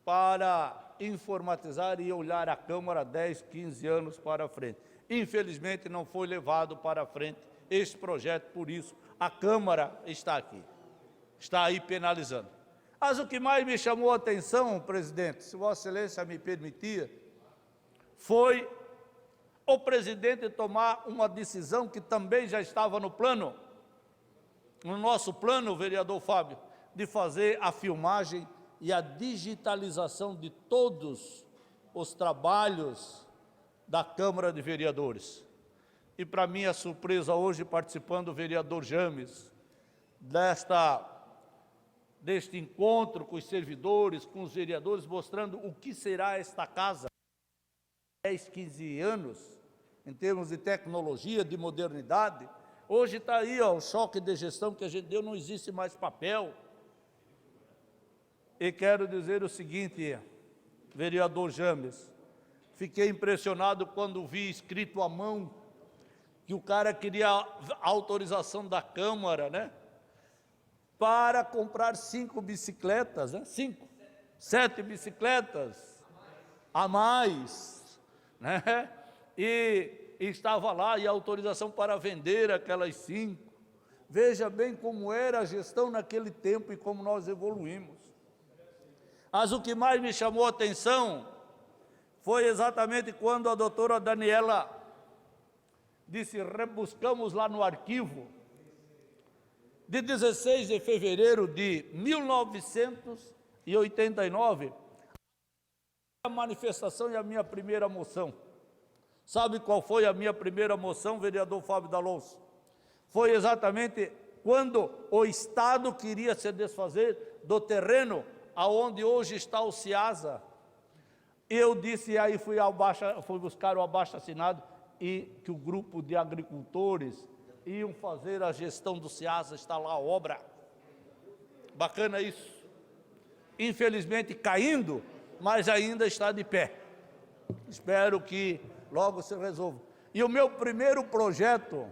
para informatizar e olhar a Câmara 10, 15 anos para frente. Infelizmente, não foi levado para frente este projeto, por isso a Câmara está aqui, está aí penalizando. Mas o que mais me chamou a atenção, presidente, se Vossa Excelência me permitir, foi o presidente tomar uma decisão que também já estava no plano, no nosso plano, vereador Fábio, de fazer a filmagem e a digitalização de todos os trabalhos da Câmara de Vereadores. E para minha surpresa hoje, participando o vereador James, deste encontro com os servidores, com os vereadores, mostrando o que será esta casa 10, 15 anos, em termos de tecnologia, de modernidade. Hoje está aí, ó, o choque de gestão que a gente deu, não existe mais papel. E quero dizer o seguinte, vereador James, fiquei impressionado quando vi escrito à mão que o cara queria a autorização da Câmara, né? Para comprar 5 bicicletas, né? 7 bicicletas a mais, né? E estava lá, e a autorização para vender aquelas 5. Veja bem como era a gestão naquele tempo e como nós evoluímos. Mas o que mais me chamou a atenção foi exatamente quando a doutora Daniela disse, rebuscamos lá no arquivo, de 16 de fevereiro de 1989, a manifestação e a minha primeira moção. Sabe qual foi a minha primeira moção, vereador Fábio D'Alonso? Foi exatamente quando o Estado queria se desfazer do terreno aonde hoje está o CIASA. Eu disse, e aí fui buscar o abaixo-assinado, e que o grupo de agricultores iam fazer a gestão do CIASA, está lá a obra. Bacana isso. Infelizmente caindo, mas ainda está de pé. Espero que logo se resolva. E o meu primeiro projeto,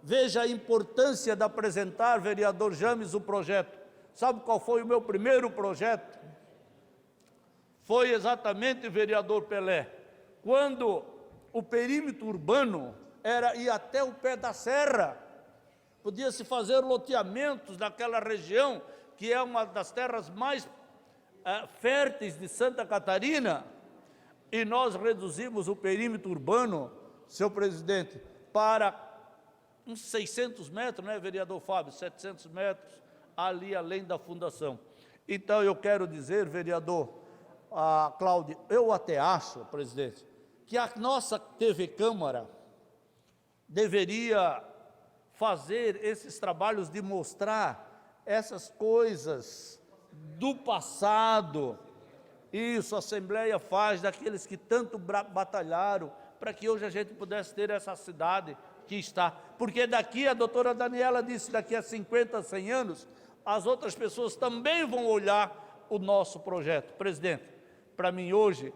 veja a importância de apresentar, vereador James, o projeto. Sabe qual foi o meu primeiro projeto? Foi exatamente, vereador Pelé, quando o perímetro urbano era ir até o pé da serra. Podia-se fazer loteamentos naquela região, que é uma das terras mais férteis de Santa Catarina, e nós reduzimos o perímetro urbano, senhor presidente, para uns 600 metros, né, vereador Fábio? 700 metros, ali além da fundação. Então, eu quero dizer, vereador Cláudio, eu até acho, presidente, que a nossa TV Câmara deveria fazer esses trabalhos de mostrar essas coisas do passado. Isso a Assembleia faz, daqueles que tanto batalharam para que hoje a gente pudesse ter essa cidade que está. Porque daqui, a doutora Daniela disse, daqui a 50, 100 anos, as outras pessoas também vão olhar o nosso projeto. Presidente, para mim hoje,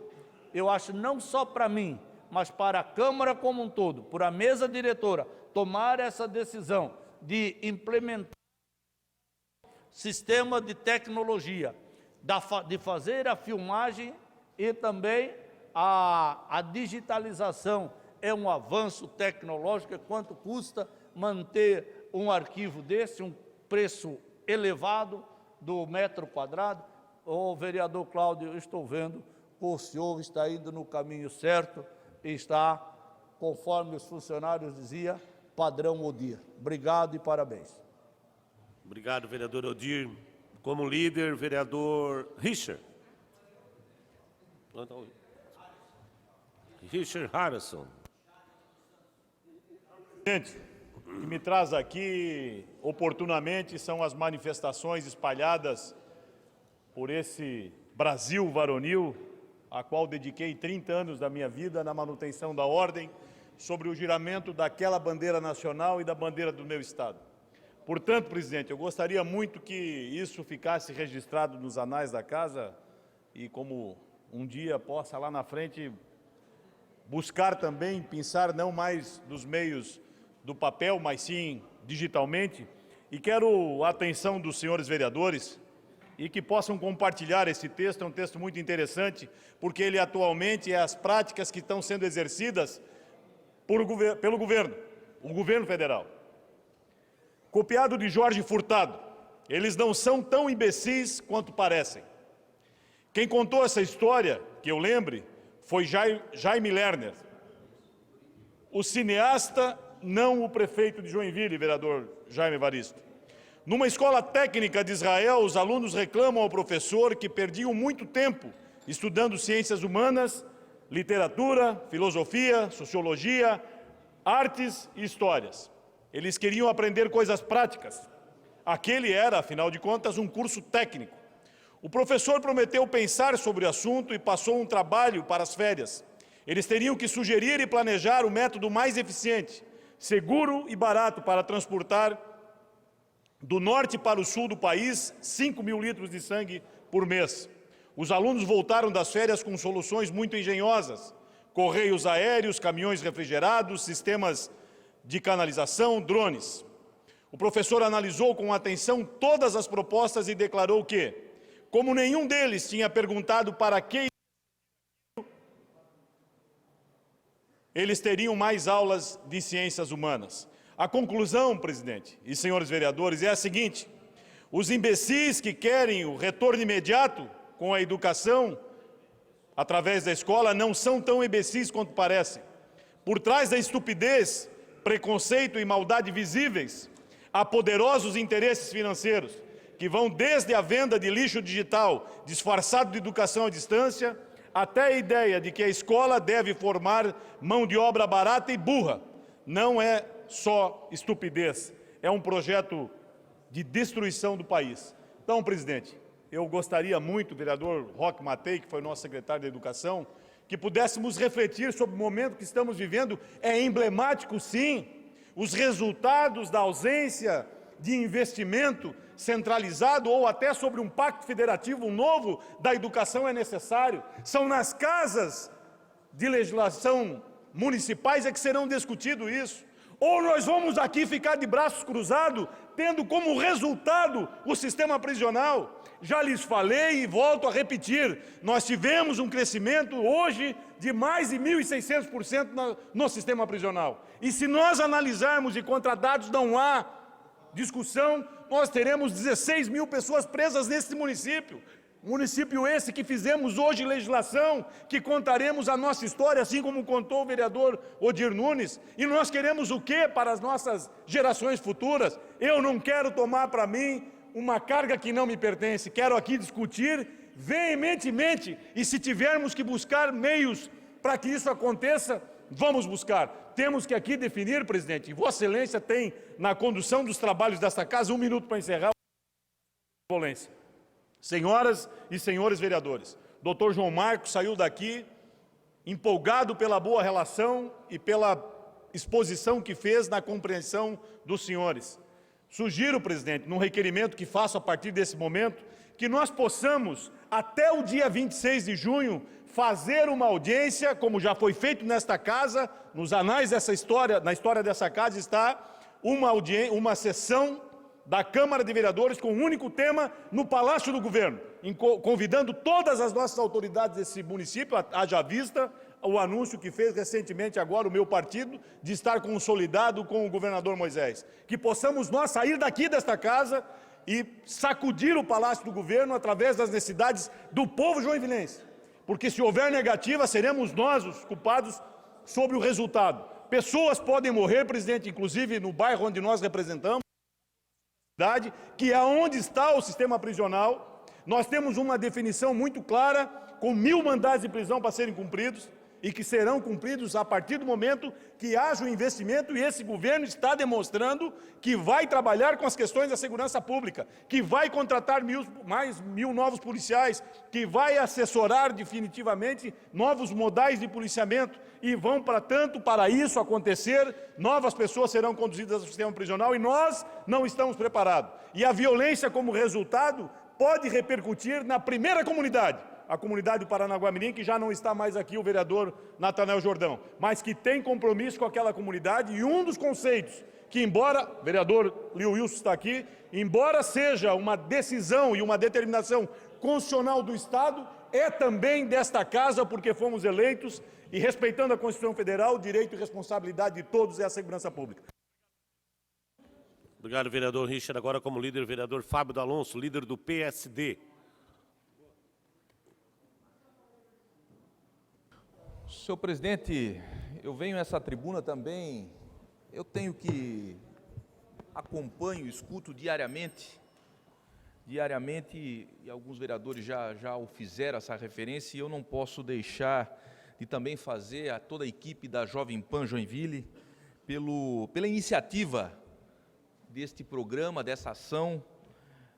eu acho não só para mim, mas para a Câmara como um todo, por a mesa diretora, tomar essa decisão de implementar sistema de tecnologia, de fazer a filmagem e também a digitalização. É um avanço tecnológico. Quanto custa manter um arquivo desse, um preço elevado do metro quadrado? O vereador Cláudio, eu estou vendo que o senhor está indo no caminho certo e está, conforme os funcionários diziam, padrão Odir. Obrigado e parabéns. Obrigado, vereador Odir. Como líder, vereador Richard. Richard Harrison. Presidente, o que me traz aqui oportunamente são as manifestações espalhadas por esse Brasil varonil, a qual dediquei 30 anos da minha vida na manutenção da ordem, sobre o giramento daquela bandeira nacional e da bandeira do meu estado. Portanto, presidente, eu gostaria muito que isso ficasse registrado nos anais da casa e como um dia possa lá na frente buscar também, pensar não mais nos meios do papel, mas sim digitalmente. E quero a atenção dos senhores vereadores e que possam compartilhar esse texto. É um texto muito interessante, porque ele atualmente é as práticas que estão sendo exercidas pelo governo, o governo federal. Copiado de Jorge Furtado, eles não são tão imbecis quanto parecem. Quem contou essa história, que eu lembre, foi Jaime Lerner, o cineasta, não o prefeito de Joinville, vereador Jaime Evaristo. Numa escola técnica de Israel, os alunos reclamam ao professor que perdiam muito tempo estudando ciências humanas literatura, filosofia, sociologia, artes e histórias. Eles queriam aprender coisas práticas. Aquele era, afinal de contas, um curso técnico. O professor prometeu pensar sobre o assunto e passou um trabalho para as férias. Eles teriam que sugerir e planejar o método mais eficiente, seguro e barato para transportar do norte para o sul do país 5.000 litros de sangue por mês. Os alunos voltaram das férias com soluções muito engenhosas: correios aéreos, caminhões refrigerados, sistemas de canalização, drones. O professor analisou com atenção todas as propostas e declarou que, como nenhum deles tinha perguntado para que eles teriam mais aulas de ciências humanas. A conclusão, presidente e senhores vereadores, é a seguinte: os imbecis que querem o retorno imediato com a educação através da escola não são tão imbecis quanto parecem. Por trás da estupidez, preconceito e maldade visíveis, há poderosos interesses financeiros que vão desde a venda de lixo digital disfarçado de educação à distância até a ideia de que a escola deve formar mão de obra barata e burra. Não é só estupidez, é um projeto de destruição do país. Então, presidente, eu gostaria muito, vereador Roque Matei, que foi nosso secretário de Educação, que pudéssemos refletir sobre o momento que estamos vivendo. É emblemático, sim, os resultados da ausência de investimento centralizado ou até sobre um pacto federativo novo da educação é necessário. São nas casas de legislação municipais é que serão discutido isso. Ou nós vamos aqui ficar de braços cruzados, tendo como resultado o sistema prisional. Já lhes falei e volto a repetir, nós tivemos um crescimento hoje de mais de 1.600% no sistema prisional. E se nós analisarmos e contra dados não há discussão, nós teremos 16.000 pessoas presas nesse município. Município esse que fizemos hoje legislação, que contaremos a nossa história, assim como contou o vereador Odir Nunes. E nós queremos o quê para as nossas gerações futuras? Eu não quero tomar para mim uma carga que não me pertence. Quero aqui discutir veementemente, e se tivermos que buscar meios para que isso aconteça, vamos buscar. Temos que aqui definir, presidente, e Vossa Excelência tem na condução dos trabalhos desta casa, 1 minuto para encerrar. Violência. Senhoras e senhores vereadores, Dr. João Marcos saiu daqui empolgado pela boa relação e pela exposição que fez na compreensão dos senhores. Sugiro, presidente, num requerimento que faço a partir desse momento, que nós possamos, até o dia 26 de junho, fazer uma audiência, como já foi feito nesta casa, nos anais dessa história, na história dessa casa está uma sessão da Câmara de Vereadores com um único tema no Palácio do Governo, convidando todas as nossas autoridades desse município, haja vista o anúncio que fez recentemente agora o meu partido, de estar consolidado com o governador Moisés. Que possamos nós sair daqui desta casa e sacudir o Palácio do Governo através das necessidades do povo joinvilense. Porque se houver negativa, seremos nós os culpados sobre o resultado. Pessoas podem morrer, presidente, inclusive no bairro onde nós representamos, que é onde está o sistema prisional. Nós temos uma definição muito clara, com 1.000 mandados de prisão para serem cumpridos, e que serão cumpridos a partir do momento que haja o investimento, e esse governo está demonstrando que vai trabalhar com as questões da segurança pública, que vai contratar mais 1.000 novos policiais, que vai assessorar definitivamente novos modais de policiamento, e vão para isso acontecer, novas pessoas serão conduzidas ao sistema prisional, e nós não estamos preparados. E a violência como resultado pode repercutir na primeira comunidade, a comunidade do Paranaguamirim, que já não está mais aqui o vereador Natanael Jordão, mas que tem compromisso com aquela comunidade, e um dos conceitos que, embora, o vereador Lio Wilson está aqui, embora seja uma decisão e uma determinação constitucional do Estado, é também desta casa, porque fomos eleitos, e respeitando a Constituição Federal, o direito e responsabilidade de todos é a segurança pública. Obrigado, vereador Richard. Agora, como líder, vereador Fábio D'Alonso, líder do PSD. Senhor presidente, eu venho a essa tribuna também, eu tenho que acompanho, escuto diariamente, e alguns vereadores já o fizeram essa referência, e eu não posso deixar de também fazer a toda a equipe da Jovem Pan Joinville pela iniciativa deste programa, dessa ação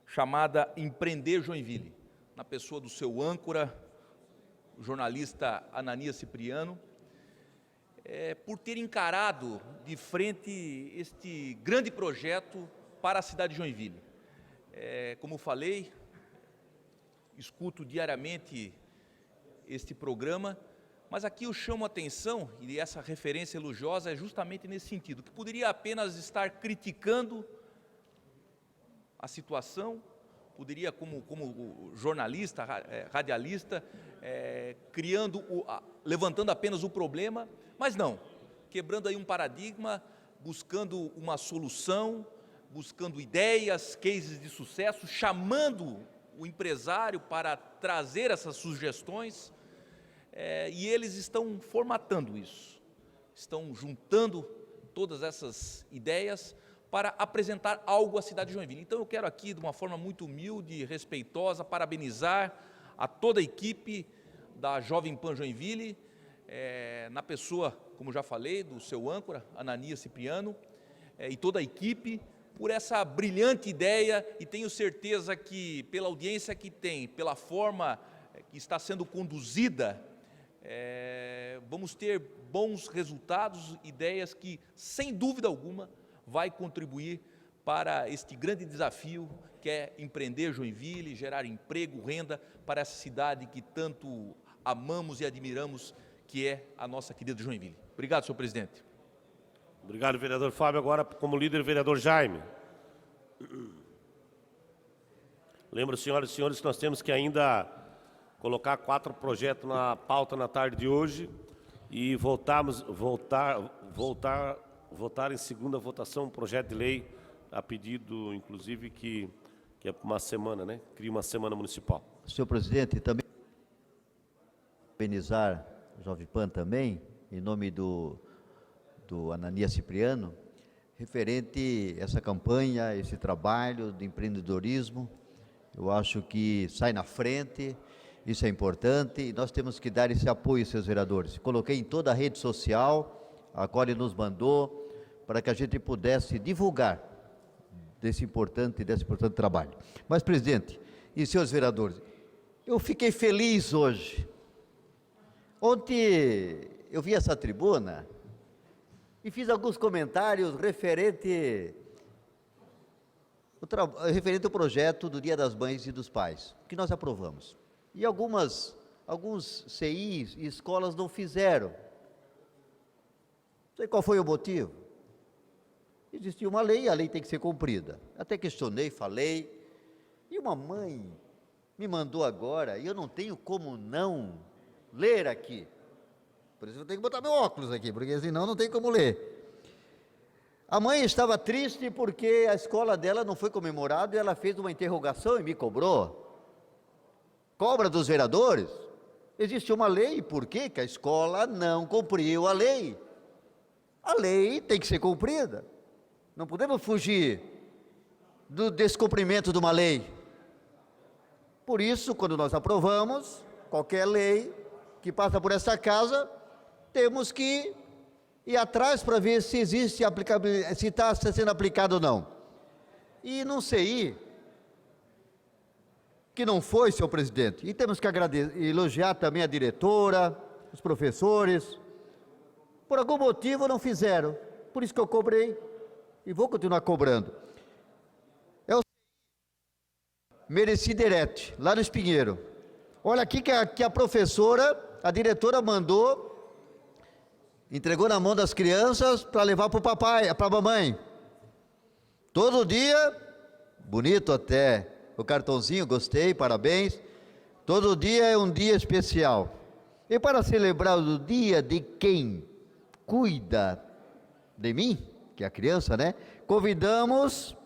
chamada Empreender Joinville, na pessoa do seu âncora, o jornalista Ananias Cipriano, por ter encarado de frente este grande projeto para a cidade de Joinville. Como falei, escuto diariamente este programa, mas aqui eu chamo a atenção, e essa referência elogiosa é justamente nesse sentido, que poderia apenas estar criticando a situação, poderia, como jornalista, radialista, levantando apenas o problema, mas não, quebrando aí um paradigma, buscando uma solução, buscando ideias, cases de sucesso, chamando o empresário para trazer essas sugestões, e eles estão formatando isso, estão juntando todas essas ideias para apresentar algo à cidade de Joinville. Então eu quero aqui, de uma forma muito humilde e respeitosa, parabenizar a toda a equipe da Jovem Pan Joinville, na pessoa, como já falei, do seu âncora, Ananias Cipriano, e toda a equipe, por essa brilhante ideia, e tenho certeza que, pela audiência que tem, pela forma que está sendo conduzida, vamos ter bons resultados, ideias que, sem dúvida alguma, vai contribuir para este grande desafio que é empreender Joinville, gerar emprego, renda para essa cidade que tanto amamos e admiramos, que é a nossa querida Joinville. Obrigado, senhor presidente. Obrigado, vereador Fábio. Agora, como líder, vereador Jaime. Lembro, senhoras e senhores, que nós temos que ainda colocar 4 projetos na pauta na tarde de hoje e votar em segunda votação um projeto de lei, a pedido, inclusive, que é uma semana, né? Cria uma semana municipal. Senhor presidente, também parabenizar a Jovem Pan também, em nome do Ananias Cipriano, referente a essa campanha, esse trabalho de empreendedorismo. Eu acho que sai na frente, isso é importante, e nós temos que dar esse apoio, seus vereadores. Coloquei em toda a rede social, a qual ele nos mandou, para que a gente pudesse divulgar desse importante trabalho. Mas, presidente e senhores vereadores, eu fiquei feliz hoje. Ontem eu vi essa tribuna e fiz alguns comentários referente ao projeto do Dia das Mães e dos Pais, que nós aprovamos. E alguns CIs e escolas não fizeram. Não sei qual foi o motivo. Existia uma lei, a lei tem que ser cumprida. Até questionei, falei, e uma mãe me mandou agora, e eu não tenho como não ler aqui. Por isso eu tenho que botar meu óculos aqui, porque senão não tem como ler. A mãe estava triste porque a escola dela não foi comemorada e ela fez uma interrogação e me cobrou. Cobra dos vereadores? Existe uma lei, por que a escola não cumpriu a lei? A lei tem que ser cumprida. Não podemos fugir do descumprimento de uma lei. Por isso, quando nós aprovamos qualquer lei que passa por essa casa, temos que ir atrás para ver se existe aplicabilidade, se está sendo aplicado ou não. E não sei que não foi, senhor presidente, e temos que elogiar também a diretora, os professores, por algum motivo não fizeram, por isso que eu cobrei, e vou continuar cobrando. É o Mereciderete, lá no Espinheiro. Olha aqui que a professora, a diretora mandou, entregou na mão das crianças para levar para o papai, para a mamãe. Todo dia, bonito até, o cartãozinho, gostei, parabéns. Todo dia é um dia especial. E para celebrar o dia de quem cuida de mim, que é a criança, né? Convidamos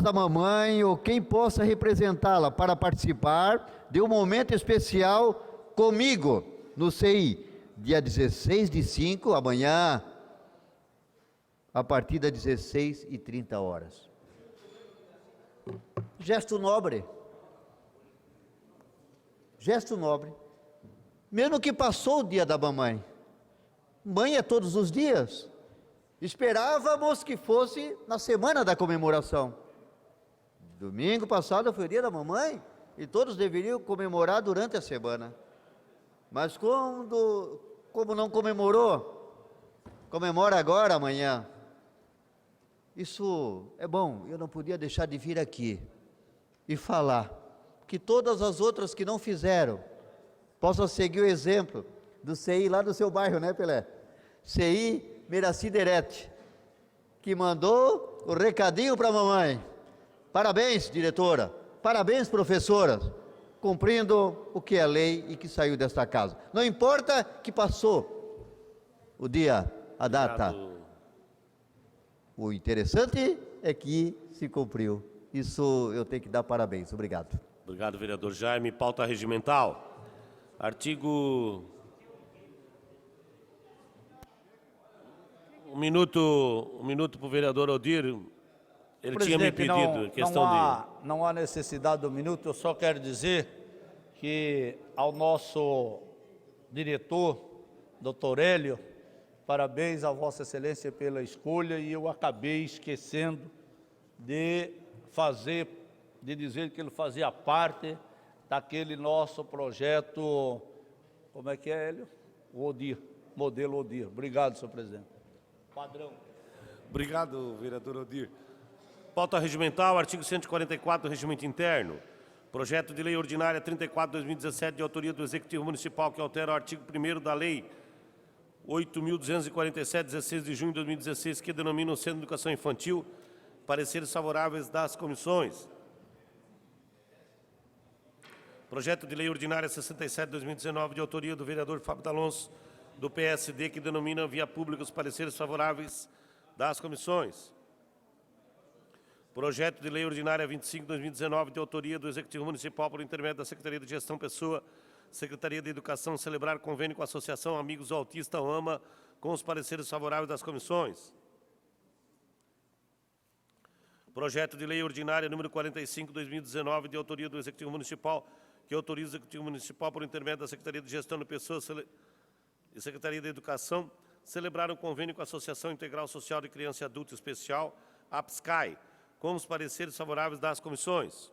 a mamãe ou quem possa representá-la para participar de um momento especial comigo no CI, dia 16/5, amanhã, a partir das 16h30. Gesto nobre. Gesto nobre. Mesmo que passou o dia da mamãe. Mãe é todos os dias. Esperávamos que fosse na semana da comemoração. Domingo passado foi o dia da mamãe e todos deveriam comemorar durante a semana. Mas como não comemorou, comemora agora, amanhã. Isso é bom, eu não podia deixar de vir aqui e falar que todas as outras que não fizeram possam seguir o exemplo do CI lá do seu bairro, né, Pelé? CI Meraci Derete, que mandou o recadinho para a mamãe. Parabéns, diretora, parabéns, professoras, cumprindo o que é lei e que saiu desta casa. Não importa que passou o dia, a data. Obrigado. O interessante é que se cumpriu. Isso eu tenho que dar parabéns. Obrigado. Obrigado, vereador Jaime. Pauta regimental. Artigo... Um minuto para o vereador Odir. Ele tinha me pedido questão não há necessidade do minuto, eu só quero dizer que ao nosso diretor, doutor Hélio, parabéns a Vossa Excelência pela escolha, e eu acabei esquecendo de dizer que ele fazia parte daquele nosso projeto, como é que é, Hélio? O ODIR, modelo ODIR. Obrigado, senhor presidente. Padrão. Obrigado, vereador Odir. Pauta regimental, artigo 144 do Regimento Interno. Projeto de Lei Ordinária 34/2017, de autoria do Executivo Municipal, que altera o artigo 1º da Lei 8.247, 16 de junho de 2016, que denomina o Centro de Educação Infantil. Pareceres favoráveis das comissões. Projeto de Lei Ordinária 67/2019, de autoria do vereador Fábio D'Alonso, do PSD, que denomina via pública os pareceres favoráveis das comissões. Projeto de Lei Ordinária 25/2019, de autoria do Executivo Municipal, por intermédio da Secretaria de Gestão Pessoa, Secretaria de Educação, celebrar convênio com a Associação Amigos do Autista, AMA, com os pareceres favoráveis das comissões. Projeto de Lei Ordinária número 45/2019, de autoria do Executivo Municipal, que autoriza o Executivo Municipal, por intermédio da Secretaria de Gestão de Pessoas e Secretaria de Educação, celebrar um convênio com a Associação Integral Social de Criança e Adulto Especial, APSCAI, com os pareceres favoráveis das comissões.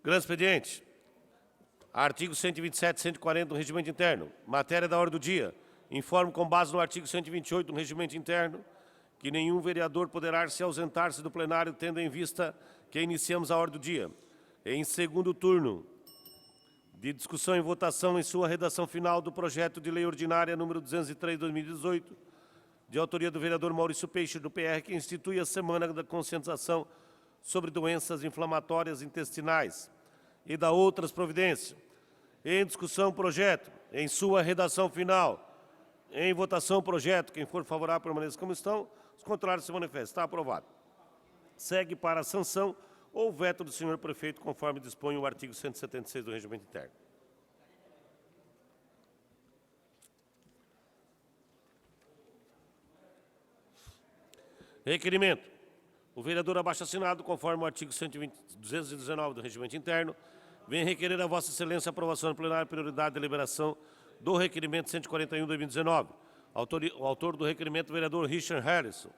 Grande expediente. Artigo 127, 140 do Regimento Interno. Matéria da ordem do dia. Informo com base no artigo 128 do Regimento Interno que nenhum vereador poderá se ausentar-se do plenário, tendo em vista que iniciamos a ordem do dia. Em segundo turno de discussão e votação em sua redação final do projeto de lei ordinária número 203 de 2018, de autoria do vereador Maurício Peixe, do PR, que institui a Semana da Conscientização sobre Doenças Inflamatórias Intestinais e da outras providências. Em discussão, projeto. Em sua redação final. Em votação, projeto. Quem for favorável, permaneça como estão. Os contrários se manifestam. Está aprovado. Segue para a sanção ou veto do senhor prefeito, conforme dispõe o artigo 176 do Regimento Interno. Requerimento. O vereador abaixo-assinado, conforme o artigo 219 do Regimento Interno, vem requerer a Vossa Excelência a aprovação no plenário prioridade de deliberação do requerimento 141 de 2019. O autor do requerimento, o vereador Richard Harrison.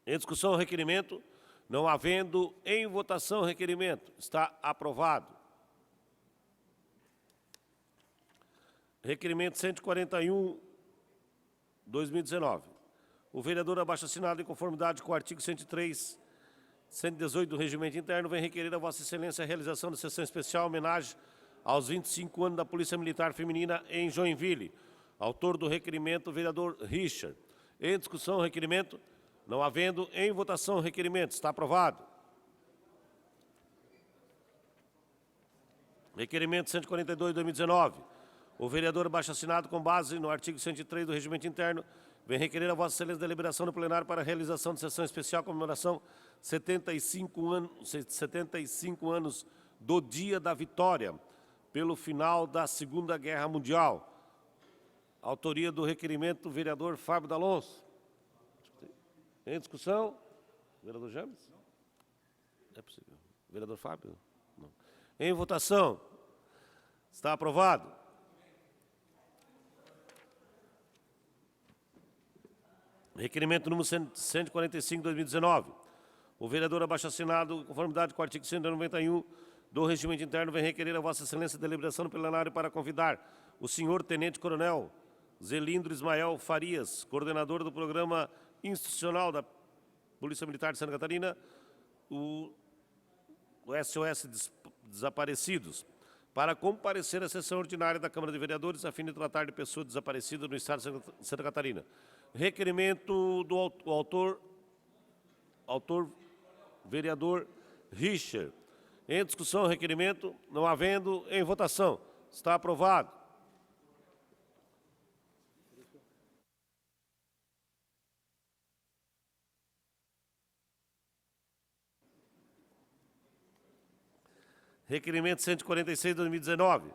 Em discussão o requerimento, não havendo em votação o requerimento, está aprovado. Requerimento 141, 2019. O vereador abaixo-assinado, em conformidade com o artigo 103, 118 do Regimento Interno, vem requerer a Vossa Excelência a realização de sessão especial em homenagem aos 25 anos da Polícia Militar Feminina em Joinville. Autor do requerimento, o vereador Richard. Em discussão o requerimento, não havendo em votação o requerimento, está aprovado. Requerimento 142 de 2019. O vereador abaixo-assinado, com base no artigo 103 do Regimento Interno, vem requerer a Vossa Excelência da deliberação no plenário para a realização de sessão especial comemoração 75 anos do Dia da Vitória, pelo final da Segunda Guerra Mundial. Autoria do requerimento, o vereador Fábio D'Alonso. Em discussão? Vereador James? É possível. Vereador Fábio? Não. Em votação. Está aprovado. Requerimento número 145, 2019. O vereador abaixo-assinado, em conformidade com o artigo 191 do Regimento Interno, vem requerer a Vossa Excelência a deliberação no plenário para convidar o senhor Tenente-Coronel Zelindro Ismael Farias, coordenador do Programa Institucional da Polícia Militar de Santa Catarina, o SOS Desaparecidos, para comparecer à sessão ordinária da Câmara de Vereadores a fim de tratar de pessoa desaparecida no Estado de Santa Catarina. Requerimento do autor vereador Richard. Em discussão o requerimento, não havendo, em votação. Está aprovado. Requerimento 146, 2019.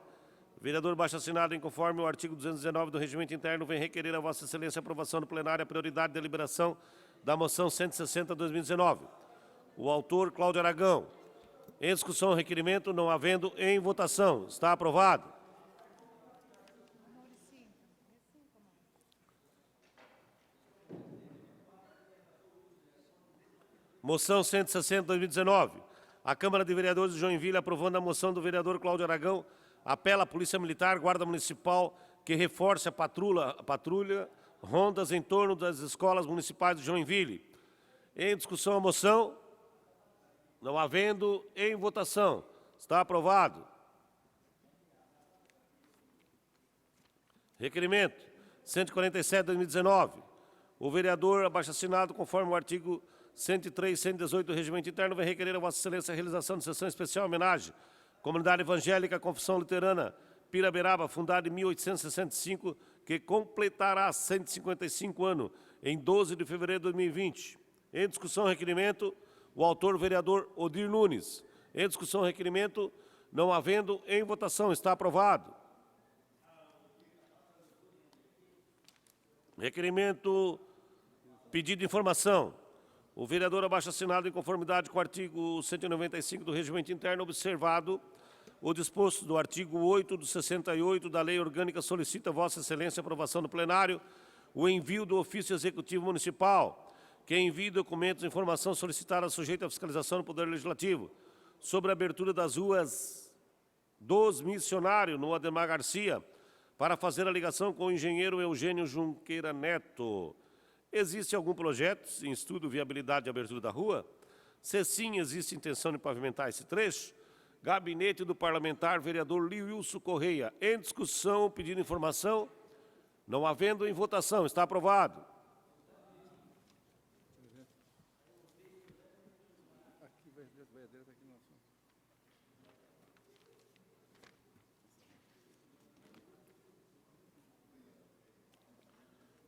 Vereador baixo-assinado, inconforme o artigo 219 do Regimento Interno, vem requerer a Vossa Excelência a aprovação no plenário a prioridade de deliberação da moção 160, 2019. O autor, Cláudio Aragão. Em discussão o requerimento, não havendo, em votação. Está aprovado. Moção 160, 2019. A Câmara de Vereadores de Joinville, aprovando a moção do vereador Cláudio Aragão, apela à Polícia Militar, Guarda Municipal, que reforce a patrulha, rondas em torno das escolas municipais de Joinville. Em discussão a moção, não havendo, em votação. Está aprovado. Requerimento 147, 2019. O vereador abaixo-assinado, conforme o artigo 103 e 118 do Regimento Interno, vem requerer a Vossa Excelência a realização de sessão especial em homenagem à Comunidade Evangélica Confissão Luterana Piraberaba, fundada em 1865, que completará 155 anos, em 12 de fevereiro de 2020. Em discussão, requerimento, o autor, vereador Odir Nunes. Em discussão, requerimento, não havendo, em votação. Está aprovado. Requerimento, pedido de informação. O vereador abaixo-assinado, em conformidade com o artigo 195 do Regimento Interno, observado o disposto do artigo 8 do 68 da Lei Orgânica, solicita a Vossa Excelência a aprovação do plenário o envio do ofício executivo municipal, que envie documentos e informação solicitada sujeita à fiscalização do Poder Legislativo, sobre a abertura das ruas dos Missionários, no Ademar Garcia, para fazer a ligação com o engenheiro Eugênio Junqueira Neto. Existe algum projeto em estudo viabilidade de abertura da rua? Se sim, existe intenção de pavimentar esse trecho? Gabinete do parlamentar vereador Wilson Correia. Em discussão, pedindo informação. Não havendo, em votação. Está aprovado.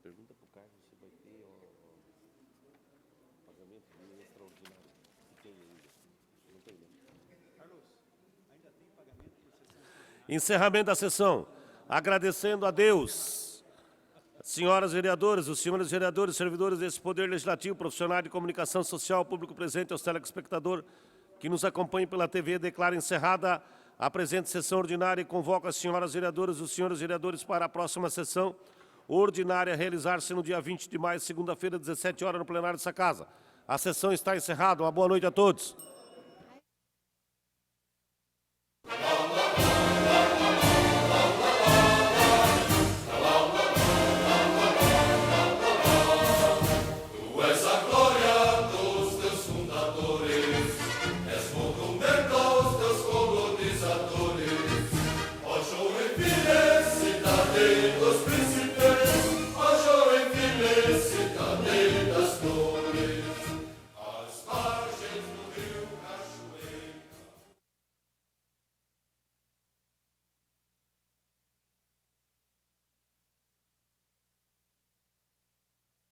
Pergunta para o Carlos se vai ter pagamento extraordinário. Se tem ainda. Não tem, né? Carlos, ainda tem pagamento por sessão? Encerramento da sessão. Agradecendo a Deus, senhoras vereadoras, os senhores vereadores, servidores desse Poder Legislativo, profissionais de comunicação social, público presente, aos telespectadores que nos acompanham pela TV, declaro encerrada a presente sessão ordinária e convoco as senhoras vereadoras e os senhores vereadores para a próxima sessão ordinária a realizar-se no dia 20 de maio, segunda-feira, 17 horas, no plenário dessa casa. A sessão está encerrada. Uma boa noite a todos.